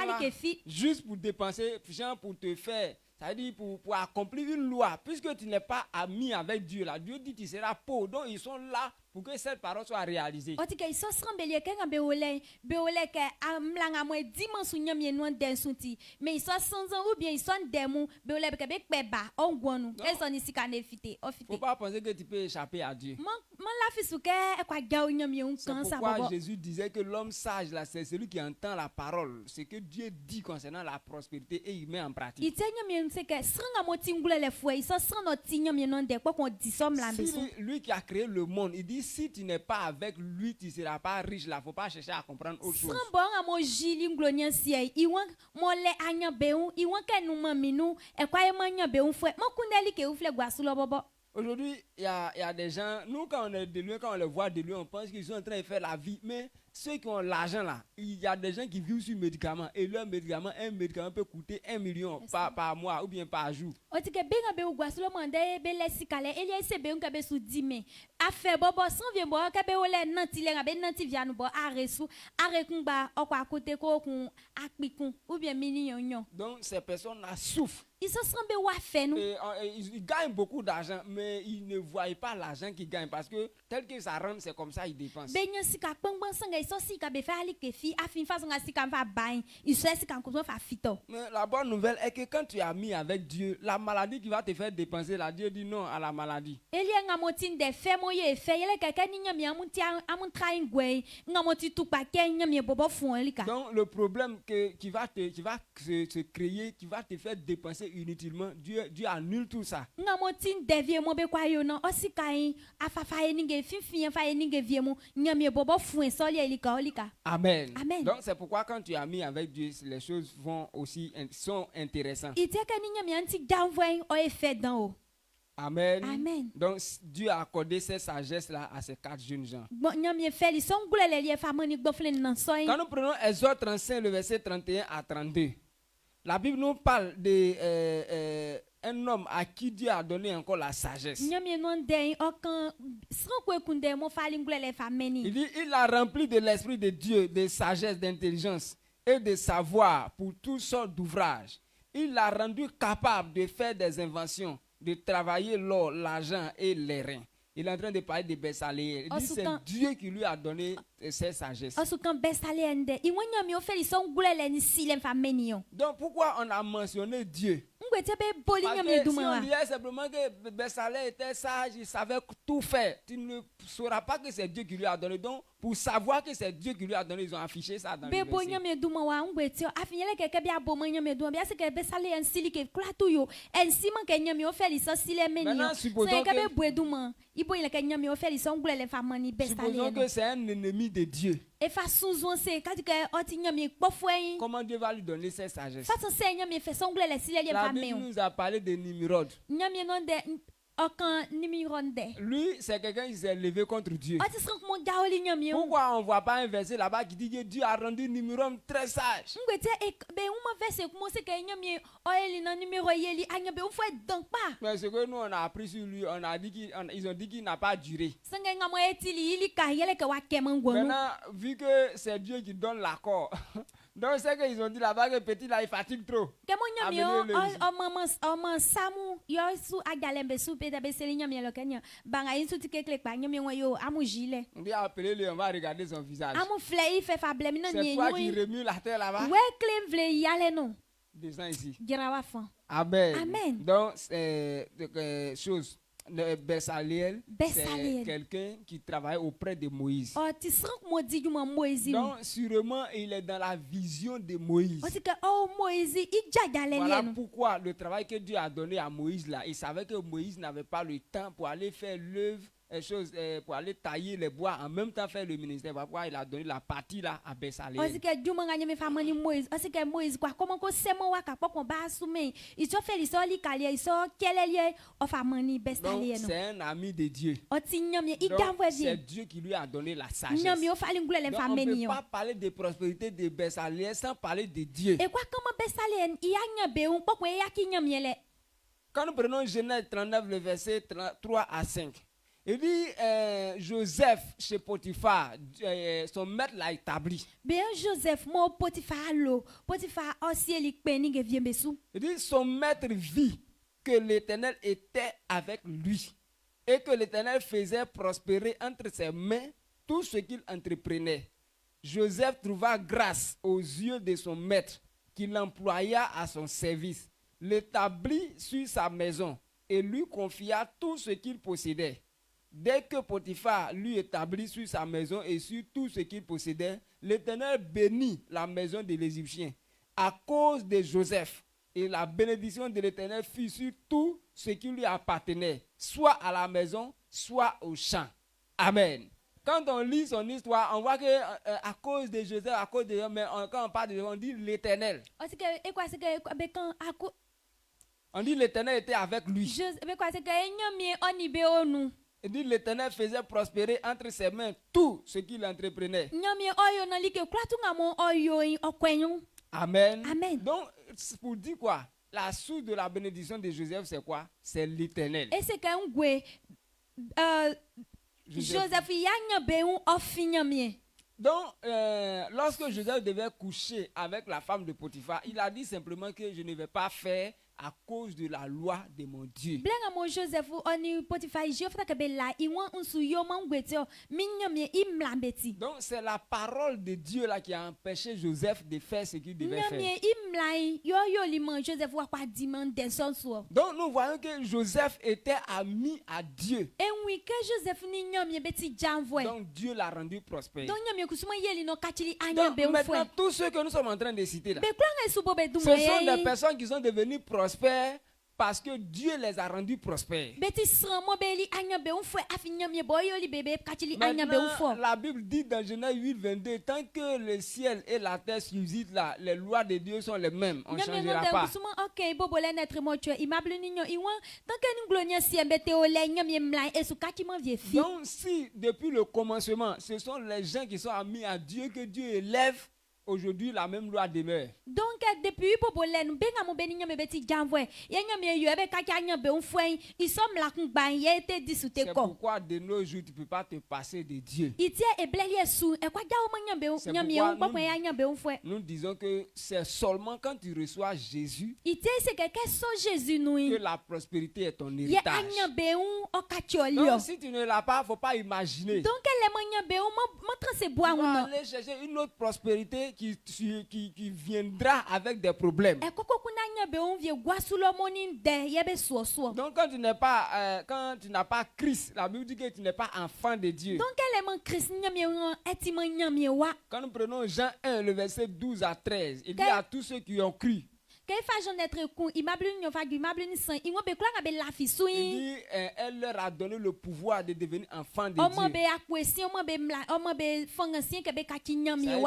là juste pour dépenser, pour te faire. C'est-à-dire pour accomplir une loi, puisque tu n'es pas ami avec Dieu là, Dieu dit tu seras pauvre, donc ils sont là pour que cette parole soit réalisée. Faut pas penser que tu peux échapper à Dieu. C'est pourquoi Jésus disait que l'homme sage là, c'est celui qui entend la parole, ce que Dieu dit concernant la prospérité et il met en pratique. Si lui qui a créé le monde, il dit si tu n'es pas avec lui, tu ne seras pas riche là. Il ne faut pas chercher à comprendre autre chose. Aujourd'hui, il y a des gens, nous quand on est de loin, quand on les voit de loin, on pense qu'ils sont en train de faire la vie. Mais ceux qui ont l'argent là, il y a des gens qui vivent sur médicaments. Et leur médicament, un médicament peut coûter 1 million par mois ou bien par jour. Donc ces personnes-là souffrent. Et ils gagnent beaucoup d'argent, mais ils ne voient pas l'argent qu'ils gagnent parce que tel que ça rentre, c'est comme ça ils dépensent. Mais la bonne nouvelle est que quand tu es ami avec Dieu, la maladie qui va te faire dépenser, là, Dieu dit non à la maladie. Donc le problème qui va se créer, qui va te faire dépenser inutilement, Dieu annule tout ça. Amen. Amen. Donc c'est pourquoi quand tu es ami avec Dieu, les choses sont intéressantes. Amen. Amen. Donc Dieu a accordé cette sagesse-là à ces 4 jeunes gens. Quand nous prenons Exode 35, le verset 31 à 32, la Bible nous parle de un homme à qui Dieu a donné encore la sagesse. Il dit, il l'a rempli de l'esprit de Dieu, de sagesse, d'intelligence et de savoir pour toutes sortes d'ouvrages. Il l'a rendu capable de faire des inventions, de travailler l'or, l'argent et les reins. Il est en train de parler de Bezaleel. Il dit c'est Dieu qui lui a donné cette sagesse. Donc pourquoi on a mentionné Dieu? Parce que si on disait simplement que Bezaleel était sage, il savait tout faire, tu ne sauras pas que c'est Dieu qui lui a donné. Donc pour savoir que c'est Dieu qui lui a donné, ils ont affiché ça dans le verset. Maintenant, supposons que c'est un ennemi de Dieu. Comment Dieu va lui donner cette sagesse? La Bible nous a parlé de Nimrod. Lui, c'est quelqu'un qui s'est levé contre Dieu. Pourquoi on ne voit pas un verset là-bas qui dit que Dieu a rendu Nimrod très sage? Mais ce que nous on a appris sur lui, ils ont dit qu'il n'a pas duré. Maintenant, vu que c'est Dieu qui donne l'accord, donc c'est qu'ils ont dit là-bas que petit là il fatigue trop. On dit appeler-le, on va regarder son visage. C'est toi qui remue la terre là-bas. Descends ici. Amen. Amen. Donc, chose. Bezaleel, c'est quelqu'un qui travaille auprès de Moïse. Donc sûrement il est dans la vision de Moïse. Voilà pourquoi le travail que Dieu a donné à Moïse là, il savait que Moïse n'avait pas le temps pour aller faire l'œuvre, pour aller tailler les bois, en même temps faire le ministère. Pourquoi il a donné la partie là à Bezaleel. Donc c'est un ami de Dieu. Donc c'est Dieu qui lui a donné la sagesse. Donc on ne peut pas parler de prospérité de Bezaleel sans parler de Dieu. Quand nous prenons Genèse 39, le verset 3 à 5, il dit Joseph chez Potiphar, son maître l'a établi. Il dit son maître vit que l'Éternel était avec lui et que l'Éternel faisait prospérer entre ses mains tout ce qu'il entreprenait. Joseph trouva grâce aux yeux de son maître qui l'employa à son service, l'établit sur sa maison et lui confia tout ce qu'il possédait. Dès que Potiphar lui établit sur sa maison et sur tout ce qu'il possédait, l'Éternel bénit la maison de l'Égyptien à cause de Joseph. Et la bénédiction de l'Éternel fut sur tout ce qui lui appartenait, soit à la maison, soit au champ. Amen. Quand on lit son histoire, on voit que à cause de Joseph, à cause de mais quand on parle de Joseph, on dit l'Éternel. On dit l'Éternel était avec lui. Il dit l'Éternel faisait prospérer entre ses mains tout ce qu'il entreprenait. Amen. Amen. Donc, pour dire quoi? La source de la bénédiction de Joseph, c'est quoi? C'est l'Éternel. Et c'est qu'un Joseph donc, lorsque Joseph devait coucher avec la femme de Potiphar, il a dit simplement que je ne vais pas faire à cause de la loi de mon Dieu. Donc c'est la parole de Dieu là qui a empêché Joseph de faire ce qu'il devait faire. Donc nous voyons que Joseph était ami à Dieu. Donc Dieu l'a rendu prospère. Donc maintenant tous ceux que nous sommes en train de citer là, ce sont des personnes qui sont devenues prospères parce que Dieu les a rendus prospères. Maintenant, la Bible dit dans Genèse 8, 22, tant que le ciel et la terre subsistent là, les lois de Dieu sont les mêmes. On ne changera pas. Donc si depuis le commencement, ce sont les gens qui sont amis à Dieu que Dieu élève, aujourd'hui la même loi demeure. Donc depuis c'est pourquoi de nos jours tu ne peux pas te passer de Dieu. Nous disons que c'est seulement quand tu reçois Jésus que la prospérité est ton héritage. Donc si tu ne l'as pas, il ne faut pas imaginer. Donc tu vas aller chercher une autre prospérité qui viendra avec des problèmes. Donc quand tu n'as pas Christ, la Bible dit que tu n'es pas enfant de Dieu. Quand nous prenons Jean 1, le verset 12 à 13, il dit à tous ceux qui ont cru. Il dit, elle leur a donné le pouvoir de devenir enfants de Dieu. Ça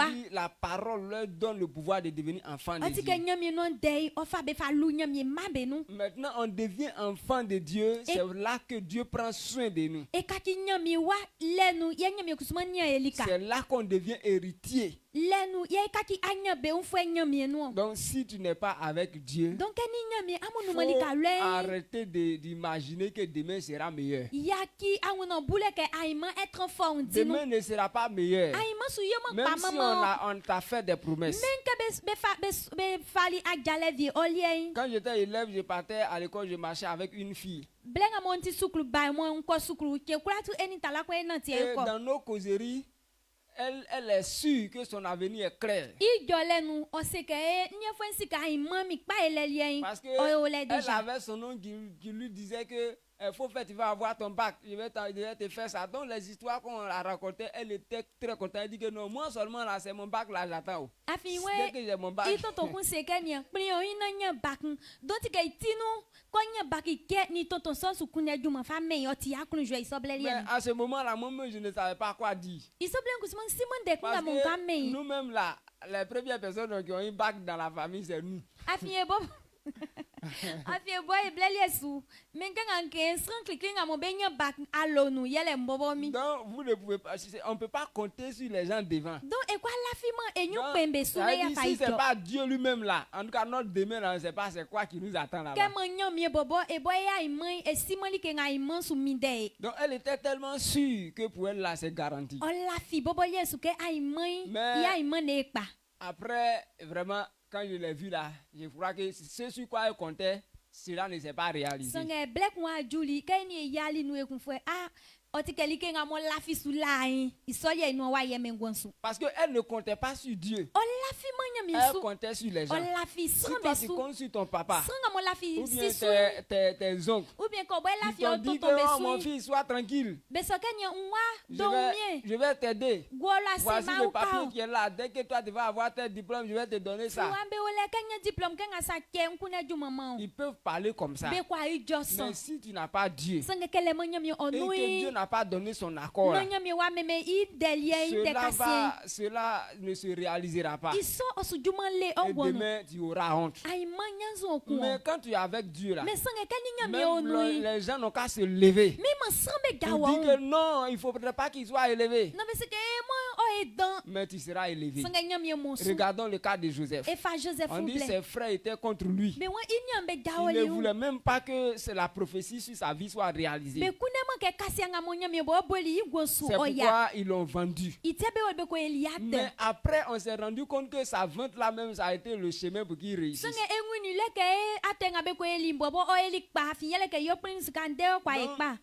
dit, la parole leur donne le pouvoir de devenir enfants de Dieu. Maintenant, on devient enfant de Dieu. C'est là que Dieu prend soin de nous. C'est là qu'on devient héritier. Donc si tu n'es pas avec Dieu, faut arrêter d'imaginer que demain sera meilleur. Demain ne sera pas meilleur. Même si on t'a fait des promesses. Quand j'étais élève, je partais à l'école, je marchais avec une fille. Et dans nos causeries, elle est sûre que son avenir est clair. Parce qu'elle avait son nom qui lui disait que faut faire, tu vas avoir ton bac, je vais te faire ça. Donc les histoires qu'on a racontées, elle était très contente. Elle dit que non, moi seulement là, c'est mon bac là, j'attends. Dès que j'ai mon bac. Mais à ce moment-là, moi-même, je ne savais pas quoi dire. Parce que nous-mêmes là, les premières personnes qui ont un bac dans la famille, c'est nous. Donc vous ne pouvez pas, on ne peut pas compter sur les gens devant. Donc si c'est pas Dieu lui-même là, en tout cas notre demain là, on ne sait pas c'est quoi qui nous attend là-bas. Donc elle était tellement sûre que pour elle là c'est garanti. Mais après vraiment quand je l'ai vu là, je crois que ce sur quoi elle comptait, cela ne s'est pas réalisé. Parce qu'elle ne comptait pas sur Dieu. Elle comptait sur les gens. Si toi tu comptes sur ton papa, ou bien tes oncles, ils t'ont dit que mon fils, sois tranquille. Je vais t'aider. Voici le papier qui est là. Dès que toi tu vas avoir tes diplômes, je vais te donner ça. Ils peuvent parler comme ça. Mais si tu n'as pas Dieu, et que Dieu n'a n'a pas donné son accord, cela ne se réalisera pas. Et demain, tu auras honte. Mais quand tu es avec Dieu, là, même les gens n'ont qu'à se lever pour dire que non, il ne faudrait pas qu'il soit élevé. Mais tu seras élevé. Regardons le cas de Joseph. On dit que ses frères étaient contre lui. Il ne voulait même pas que la prophétie sur sa vie soit réalisée. C'est pourquoi ils l'ont vendu. Mais après, on s'est rendu compte que sa vente là même, ça a été le chemin pour qu'il réussisse. Donc,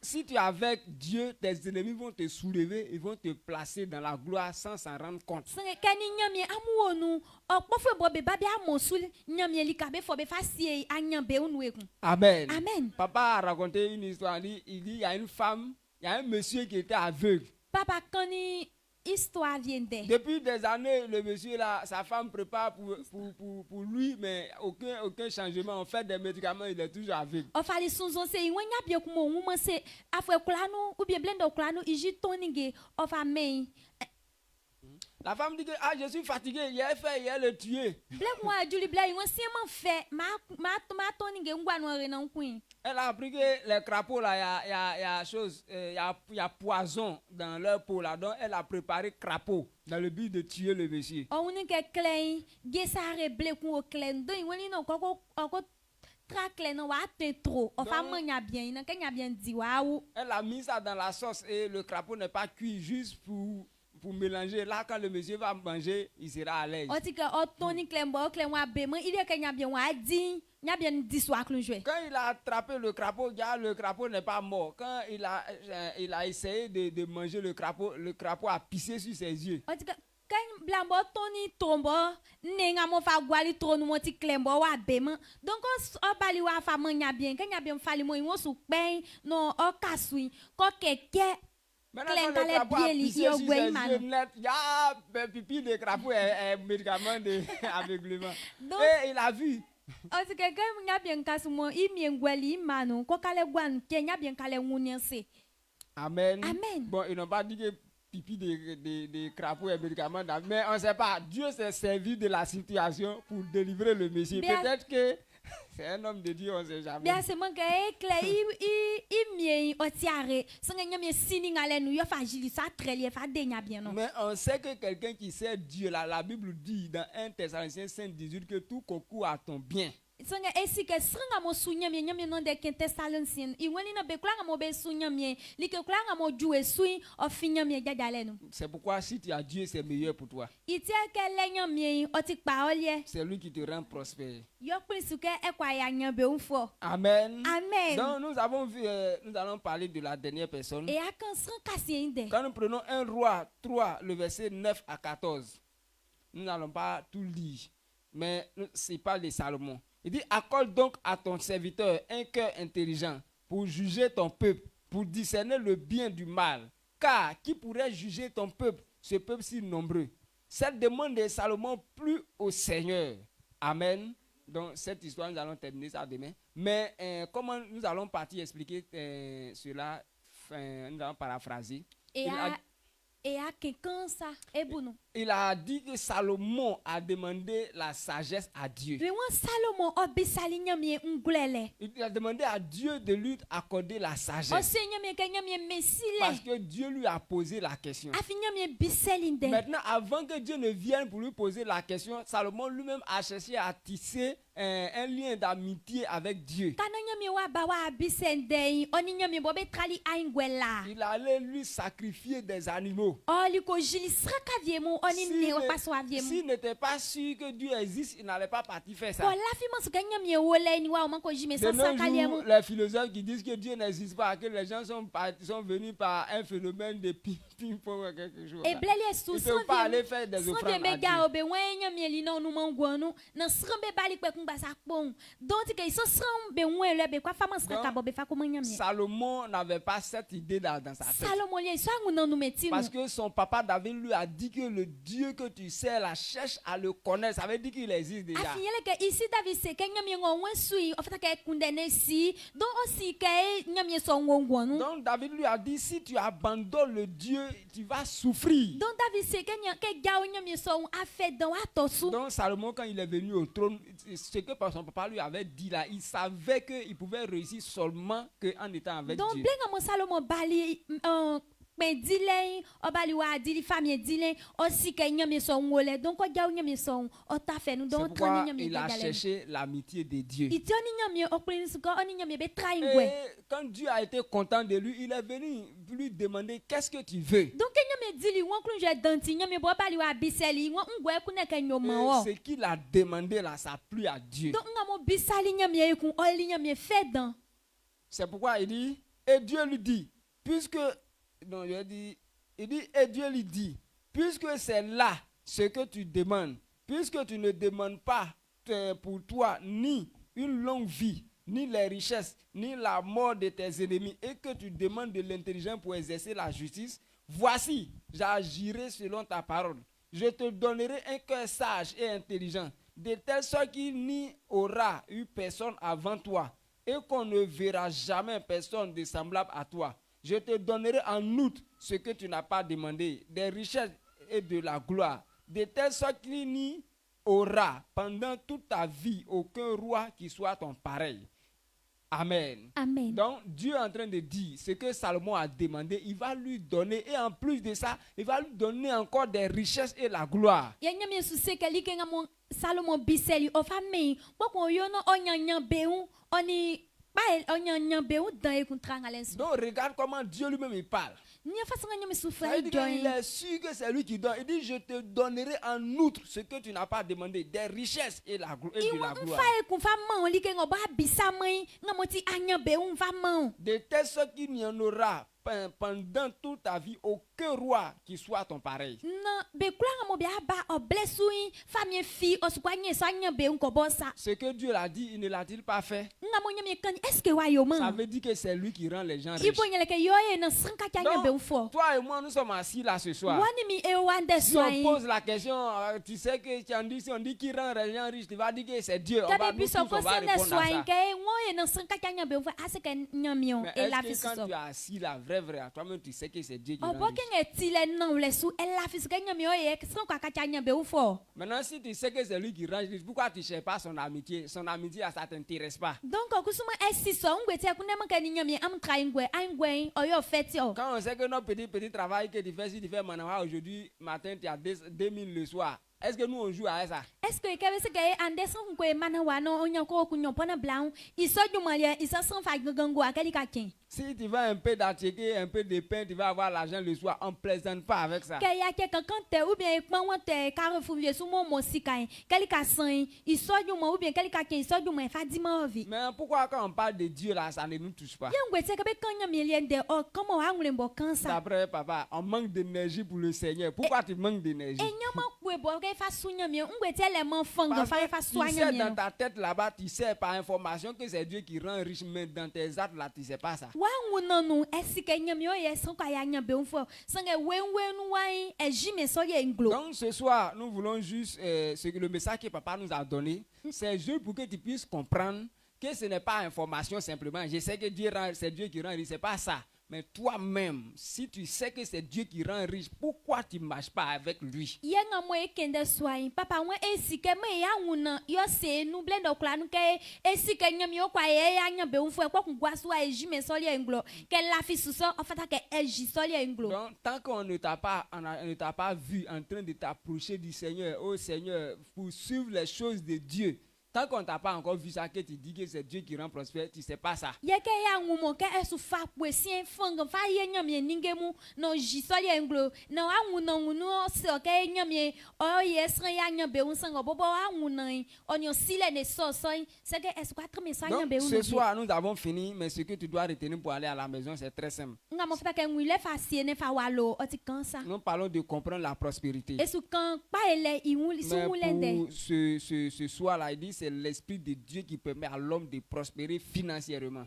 si tu es avec Dieu, tes ennemis vont te soulever, ils vont te placer dans la gloire sans s'en rendre compte. Amen. Amen. Papa a raconté une histoire. Il dit il y a une femme, il y a un monsieur qui était aveugle. Papa connaît histoire vient de. Depuis des années, le monsieur là, sa femme prépare pour lui, mais aucun changement. On fait des médicaments, il est toujours aveugle. La femme dit que je suis fatigué, il a fait, il a le tué. Elle a appris que les crapauds là, il y a poison dans leur peau là, donc elle a préparé crapaud dans le but de tuer le monsieur. Elle a mis ça dans la sauce et le crapaud n'est pas cuit juste pour mélanger. Là, quand le monsieur va manger, il sera à l'aise. Quand il a attrapé le crapaud n'est pas mort. Quand il a essayé de manger le crapaud a pissé sur ses yeux. Maintenant, quand le crapaud a pissé sur ses yeux net, il y a un pipi de crapaud et un médicament d'aveuglement. Et il a vu. Amen. Amen. Bon, ils n'ont pas dit que pipi de crapaud et médicaments, mais on ne sait pas. Dieu s'est servi de la situation pour délivrer le monsieur. Peut-être que c'est un homme de Dieu, on ne sait jamais. Mais on sait que quelqu'un qui sait Dieu, là, la Bible dit dans 1 Thessaloniciens 5:18 que tout concourt à ton bien. C'est pourquoi si tu as Dieu, c'est meilleur pour toi. C'est lui qui te rend prospère. Amen. Amen. Donc nous avons vu, nous allons parler de la dernière personne. Quand nous prenons 1 Roi 3, le verset 9 à 14, nous n'allons pas tout lire, mais c'est pas de Salomon. Il dit, accorde donc à ton serviteur un cœur intelligent pour juger ton peuple, pour discerner le bien du mal. Car qui pourrait juger ton peuple, ce peuple si nombreux? Cette demande de Salomon plut au Seigneur. Amen. Donc cette histoire, nous allons terminer ça demain. Mais comment nous allons partir expliquer cela, nous allons paraphraser. Il a dit que Salomon a demandé la sagesse à Dieu. Il a demandé à Dieu de lui accorder la sagesse. Parce que Dieu lui a posé la question. Maintenant, avant que Dieu ne vienne pour lui poser la question, Salomon lui-même a cherché à tisser un lien d'amitié avec Dieu. Il allait lui sacrifier des animaux. S'il n'était pas sûr que Dieu existe, il n'allait pas partir faire ça. De nos jours, les philosophes qui disent que Dieu n'existe pas, que les gens sont venus par un phénomène de ping-pong ou quelque chose. Ils ne peuvent pas aller faire des offrandes à Dieu. Salomon n'avait pas cette idée dans sa tête. Parce que son papa David lui a dit que le Dieu que tu sais là, cherche à le connaître. Ça veut dire qu'il existe déjà. Ici, David sait que donc David lui a dit, si tu abandonnes le Dieu, tu vas souffrir. Donc David sait que donc Salomon, quand il est venu au trône, ce que son papa lui avait dit là, il savait qu'il pouvait réussir seulement en étant avec Dieu. Donc bien que Salomon bali mais dilin obaliwa dili famille dilin aussi que nyame son wole donc o jaw nyame son o ta fe nous donc pourquoi il a cherché l'amitié de Dieu. Et quand Dieu a été content de lui, il est venu lui demander qu'est-ce que tu veux. Donc ce qu'il a demandé là, ça a plu à Dieu. C'est pourquoi il dit, et Dieu lui dit, puisque non, il dit, et Dieu lui dit, puisque c'est là ce que tu demandes, puisque tu ne demandes pas pour toi ni une longue vie, ni les richesses, ni la mort de tes ennemis, et que tu demandes de l'intelligence pour exercer la justice, voici, j'agirai selon ta parole. Je te donnerai un cœur sage et intelligent, de telle sorte qu'il n'y aura eu personne avant toi, et qu'on ne verra jamais personne de semblable à toi. Je te donnerai en outre ce que tu n'as pas demandé, des richesses et de la gloire, de telle sorte qu'il n'y aura pendant toute ta vie aucun roi qui soit ton pareil. Amen. Amen. Donc Dieu est en train de dire ce que Salomon a demandé, il va lui donner, et en plus de ça, il va lui donner encore des richesses et la gloire. Salomon biseli o famille poko yo no onyanyan beun oni donc regarde comment Dieu lui-même il parle. Il est sûr que c'est lui qui donne. Il dit, je te donnerai en outre ce que tu n'as pas demandé, des richesses et de la gloire. De telle sorte qu'il n'y en aura pendant toute ta vie aucun roi qui soit ton pareil. Ce que Dieu l'a dit, il ne l'a-t-il pas fait? Ça veut dire que c'est lui qui rend les gens riches. Donc, toi et moi, nous sommes assis là ce soir. Si on pose la question, tu sais que si on dit qui rend les gens riches, tu vas dire que c'est Dieu. On va répondre à ça. Mais est-ce que quand tu es assis là, vrai, toi-même tu sais que c'est Dieu qui rend riche? Maintenant, si tu sais que c'est lui qui rend riche, pourquoi tu ne cherches pas son amitié? Son amitié, ça ne t'intéresse pas. Quand on sait que notre petit travail que tu fais, si tu fais manawa aujourd'hui, matin, tu as 2000 le soir. Est-ce que nous on joue à ça? Est-ce que si tu vas un peu d'attiquer, un peu de pain, tu vas avoir l'argent le soir. On ne plaisante pas avec ça. Mais pourquoi quand on parle de Dieu là, ça ne nous touche pas? D'après papa, on manque d'énergie pour le Seigneur. Pourquoi tu manques d'énergie? Parce que tu sais dans ta tête là-bas, tu sais par information que c'est Dieu qui rend riche, mais dans tes actes là, tu ne sais pas ça. Donc ce soir, nous voulons juste le message que papa nous a donné, c'est juste pour que tu puisses comprendre que ce n'est pas information simplement. Je sais que c'est Dieu qui rend riche, c'est pas ça. Mais toi-même, si tu sais que c'est Dieu qui rend riche, pourquoi tu ne marches pas avec lui? Donc, tant qu'on ne t'a pas vu en train de t'approcher du Seigneur, oh Seigneur, pour suivre les choses de Dieu, tant qu'on ne t'a pas encore vu ça, que tu dis que c'est Dieu qui rend prospère, tu ne sais pas ça. Donc, ce soir, nous avons fini, mais ce que tu dois retenir pour aller à la maison, c'est très simple. Nous parlons de comprendre la prospérité. Mais pour ce soir-là, il dit c'est l'Esprit de Dieu qui permet à l'homme de prospérer financièrement.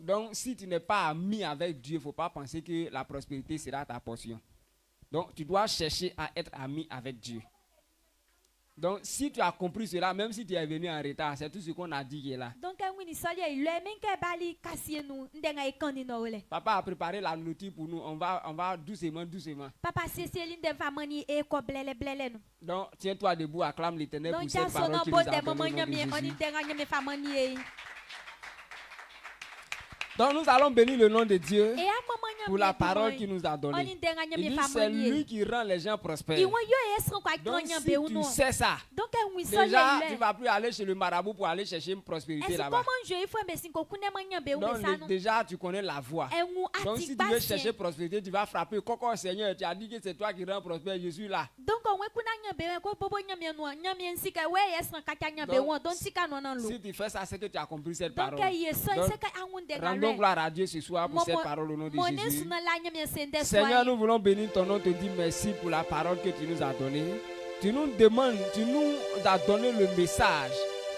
Donc, si tu n'es pas ami avec Dieu, il ne faut pas penser que la prospérité sera ta portion. Donc, tu dois chercher à être ami avec Dieu. Donc, si tu as compris cela, même si tu es venu en retard, c'est tout ce qu'on a dit qui est là. Papa a préparé la nourriture pour nous. On va doucement. Donc, tiens-toi debout, acclame l'Éternel pour cette parole qui nous a donné. Donc nous allons bénir le nom de Dieu pour la parole qu'il nous a donnée. Il dit c'est lui qui rend les gens prospères. Donc si tu sais ça, déjà tu ne vas plus aller chez le marabout pour aller chercher une prospérité là-bas. Donc déjà tu connais la voie. Donc si tu veux chercher prospérité, tu vas frapper. Coco Seigneur, tu as dit que c'est toi qui rends prospère, je suis là. Donc, si tu fais ça, c'est que tu as compris cette parole. Rendons gloire à Dieu ce soir pour cette parole au nom de Jésus. Seigneur, nous voulons bénir ton nom, te dire merci pour la parole que tu nous as donnée. Tu nous demandes, tu nous as donné le message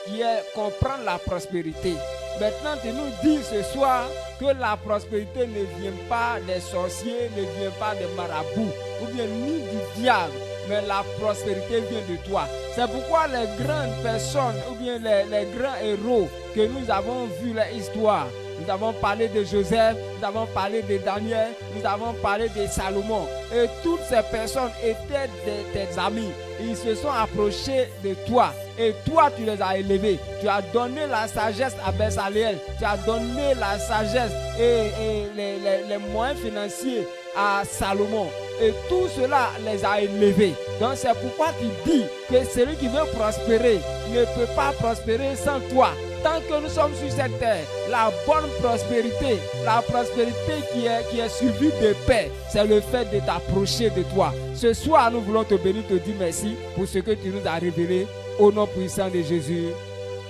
qui est comprendre la prospérité. Maintenant, tu nous dis ce soir que la prospérité ne vient pas des sorciers, ne vient pas des marabouts, ou bien ni du diable, mais la prospérité vient de toi. C'est pourquoi les grandes personnes, ou bien les grands héros que nous avons vu l'histoire, nous avons parlé de Joseph, nous avons parlé de Daniel, nous avons parlé de Salomon. Et toutes ces personnes étaient tes amis. Ils se sont approchés de toi. Et toi, tu les as élevés. Tu as donné la sagesse à Bezaleel. Tu as donné la sagesse et les moyens financiers à Salomon. Et tout cela les a élevés. Donc c'est pourquoi tu dis que celui qui veut prospérer ne peut pas prospérer sans toi. Tant que nous sommes sur cette terre, la bonne prospérité, la prospérité qui est suivie de paix, c'est le fait de t'approcher de toi. Ce soir, nous voulons te bénir, te dire merci pour ce que tu nous as révélé au nom puissant de Jésus.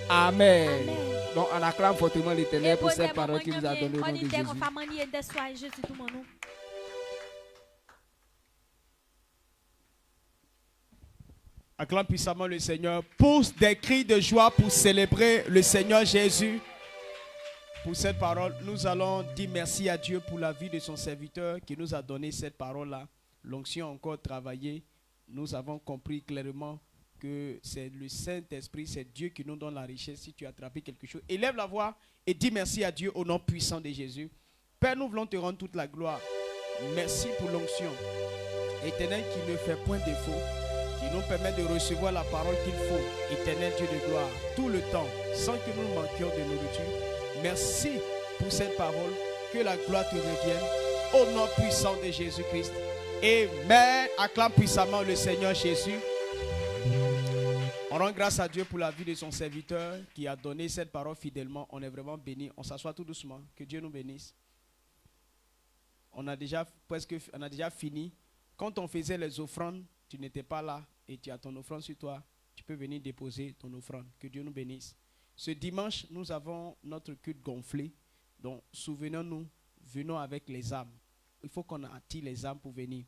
Amen. Amen. Donc on acclame fortement l'Éternel pour cette parole qu'il nous a donnée au nom de Jésus. Acclame puissamment le Seigneur. Pousse des cris de joie pour célébrer le Seigneur Jésus. Pour cette parole, nous allons dire merci à Dieu pour la vie de son serviteur qui nous a donné cette parole-là. L'onction a encore travaillé. Nous avons compris clairement que c'est le Saint-Esprit, c'est Dieu qui nous donne la richesse. Si tu as attrapé quelque chose, élève la voix et dis merci à Dieu au nom puissant de Jésus. Père, nous voulons te rendre toute la gloire. Merci pour l'onction éternelle qui ne fait point défaut, qui nous permet de recevoir la parole qu'il faut, éternel Dieu de gloire, tout le temps, sans que nous manquions de nourriture. Merci pour cette parole, que la gloire te revienne, au nom puissant de Jésus-Christ. Amen. Acclame puissamment le Seigneur Jésus. On rend grâce à Dieu pour la vie de son serviteur qui a donné cette parole fidèlement. On est vraiment bénis. On s'assoit tout doucement. Que Dieu nous bénisse. On a déjà fini. Quand on faisait les offrandes, tu n'étais pas là et tu as ton offrande sur toi. Tu peux venir déposer ton offrande. Que Dieu nous bénisse. Ce dimanche, nous avons notre culte gonflé. Donc, souvenons-nous, venons avec les âmes. Il faut qu'on attire les âmes pour venir.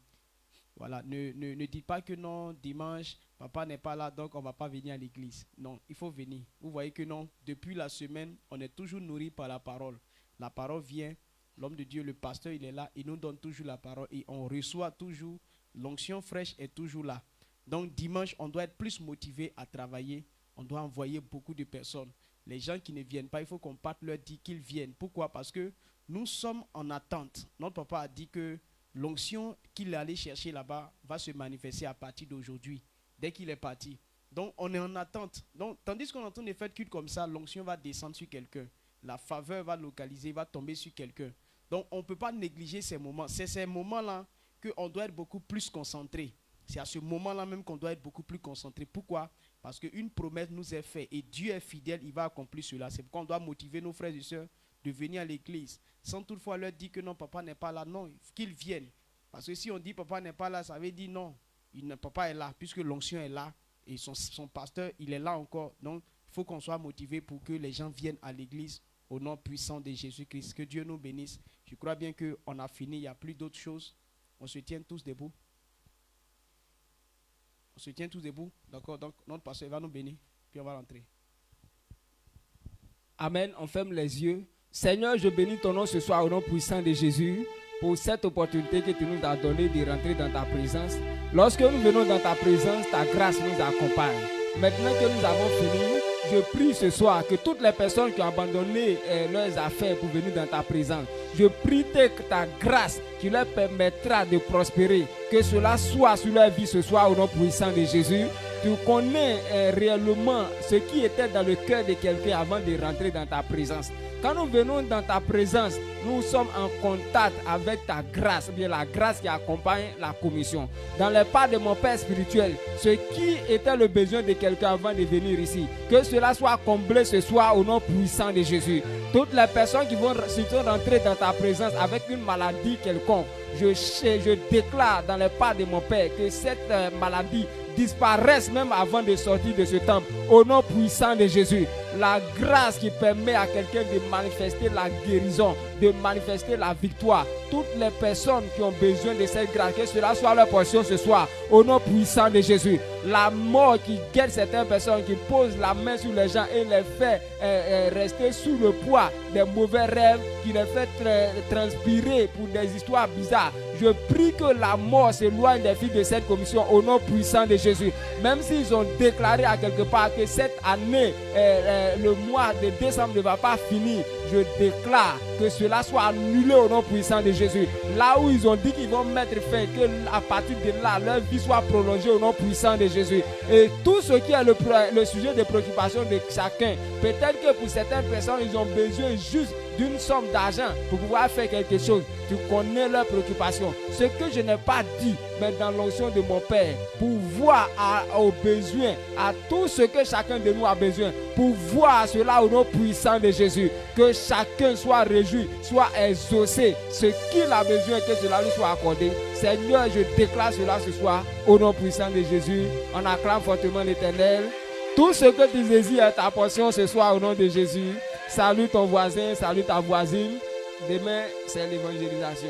Voilà, ne dites pas que non, dimanche, papa n'est pas là, donc on ne va pas venir à l'église. Non, il faut venir. Vous voyez que non, depuis la semaine, on est toujours nourri par la parole. La parole vient, l'homme de Dieu, le pasteur, il est là, il nous donne toujours la parole et on reçoit toujours, l'onction fraîche est toujours là. Donc dimanche, on doit être plus motivé à travailler, on doit envoyer beaucoup de personnes. Les gens qui ne viennent pas, il faut qu'on parte leur dire qu'ils viennent. Pourquoi? Parce que nous sommes en attente. Notre papa a dit que l'onction qu'il est allé chercher là-bas va se manifester à partir d'aujourd'hui, dès qu'il est parti. Donc, on est en attente. Donc, tandis qu'on est en train de faire culte comme ça, l'onction va descendre sur quelqu'un. La faveur va localiser, va tomber sur quelqu'un. Donc, on ne peut pas négliger ces moments. C'est ces moments-là qu'on doit être beaucoup plus concentré. C'est à ce moment-là même qu'on doit être beaucoup plus concentré. Pourquoi? Parce qu'une promesse nous est faite et Dieu est fidèle, il va accomplir cela. C'est pourquoi on doit motiver nos frères et sœurs de venir à l'église, sans toutefois leur dire que non, papa n'est pas là. Non, qu'ils viennent. Parce que si on dit papa n'est pas là, ça veut dire non, papa est là, puisque l'onction est là, et son pasteur, il est là encore. Donc, il faut qu'on soit motivé pour que les gens viennent à l'église au nom puissant de Jésus-Christ. Que Dieu nous bénisse. Je crois bien qu'on a fini, il n'y a plus d'autres choses. On se tient tous debout. On se tient tous debout, d'accord? Donc, notre pasteur va nous bénir, puis on va rentrer. Amen, on ferme les yeux. Seigneur, je bénis ton nom ce soir au nom puissant de Jésus pour cette opportunité que tu nous as donnée de rentrer dans ta présence. Lorsque nous venons dans ta présence, ta grâce nous accompagne. Maintenant que nous avons fini, je prie ce soir que toutes les personnes qui ont abandonné leurs affaires pour venir dans ta présence, je prie que ta grâce qui leur permettra de prospérer, que cela soit sur leur vie ce soir au nom puissant de Jésus. Tu connais réellement ce qui était dans le cœur de quelqu'un avant de rentrer dans ta présence. Quand nous venons dans ta présence, nous sommes en contact avec ta grâce, bien la grâce qui accompagne la commission. Dans les pas de mon Père spirituel, ce qui était le besoin de quelqu'un avant de venir ici, que cela soit comblé ce soir au nom puissant de Jésus. Toutes les personnes qui vont rentrer dans ta présence avec une maladie quelconque, je déclare dans les pas de mon Père que cette maladie disparaissent même avant de sortir de ce temple. Au nom puissant de Jésus, la grâce qui permet à quelqu'un de manifester la guérison, de manifester la victoire. Toutes les personnes qui ont besoin de cette grâce, que cela soit leur portion ce soir, au nom puissant de Jésus. La mort qui guette certaines personnes, qui pose la main sur les gens et les fait rester sous le poids des mauvais rêves, qui les fait transpirer pour des histoires bizarres. Je prie que la mort s'éloigne des filles de cette commission au nom puissant de Jésus. Même s'ils ont déclaré à quelque part que cette année, le mois de décembre ne va pas finir, je déclare que cela soit annulé au nom puissant de Jésus. Là où ils ont dit qu'ils vont mettre fin, que à partir de là, leur vie soit prolongée au nom puissant de Jésus. Et tout ce qui est le sujet de préoccupation de chacun, peut-être que pour certaines personnes, ils ont besoin juste d'une somme d'argent pour pouvoir faire quelque chose. Tu connais leurs préoccupations. Ce que je n'ai pas dit, mais dans l'onction de mon Père, pour voir aux besoins, à tout ce que chacun de nous a besoin, pour voir cela au nom puissant de Jésus, que chacun soit réjoui, soit exaucé, ce qu'il a besoin, que cela lui soit accordé. Seigneur, je déclare cela ce soir au nom puissant de Jésus. On acclame fortement l'Éternel. Tout ce que tu désires est ta portion ce soir au nom de Jésus. Salue ton voisin, salue ta voisine. Demain, c'est l'évangélisation.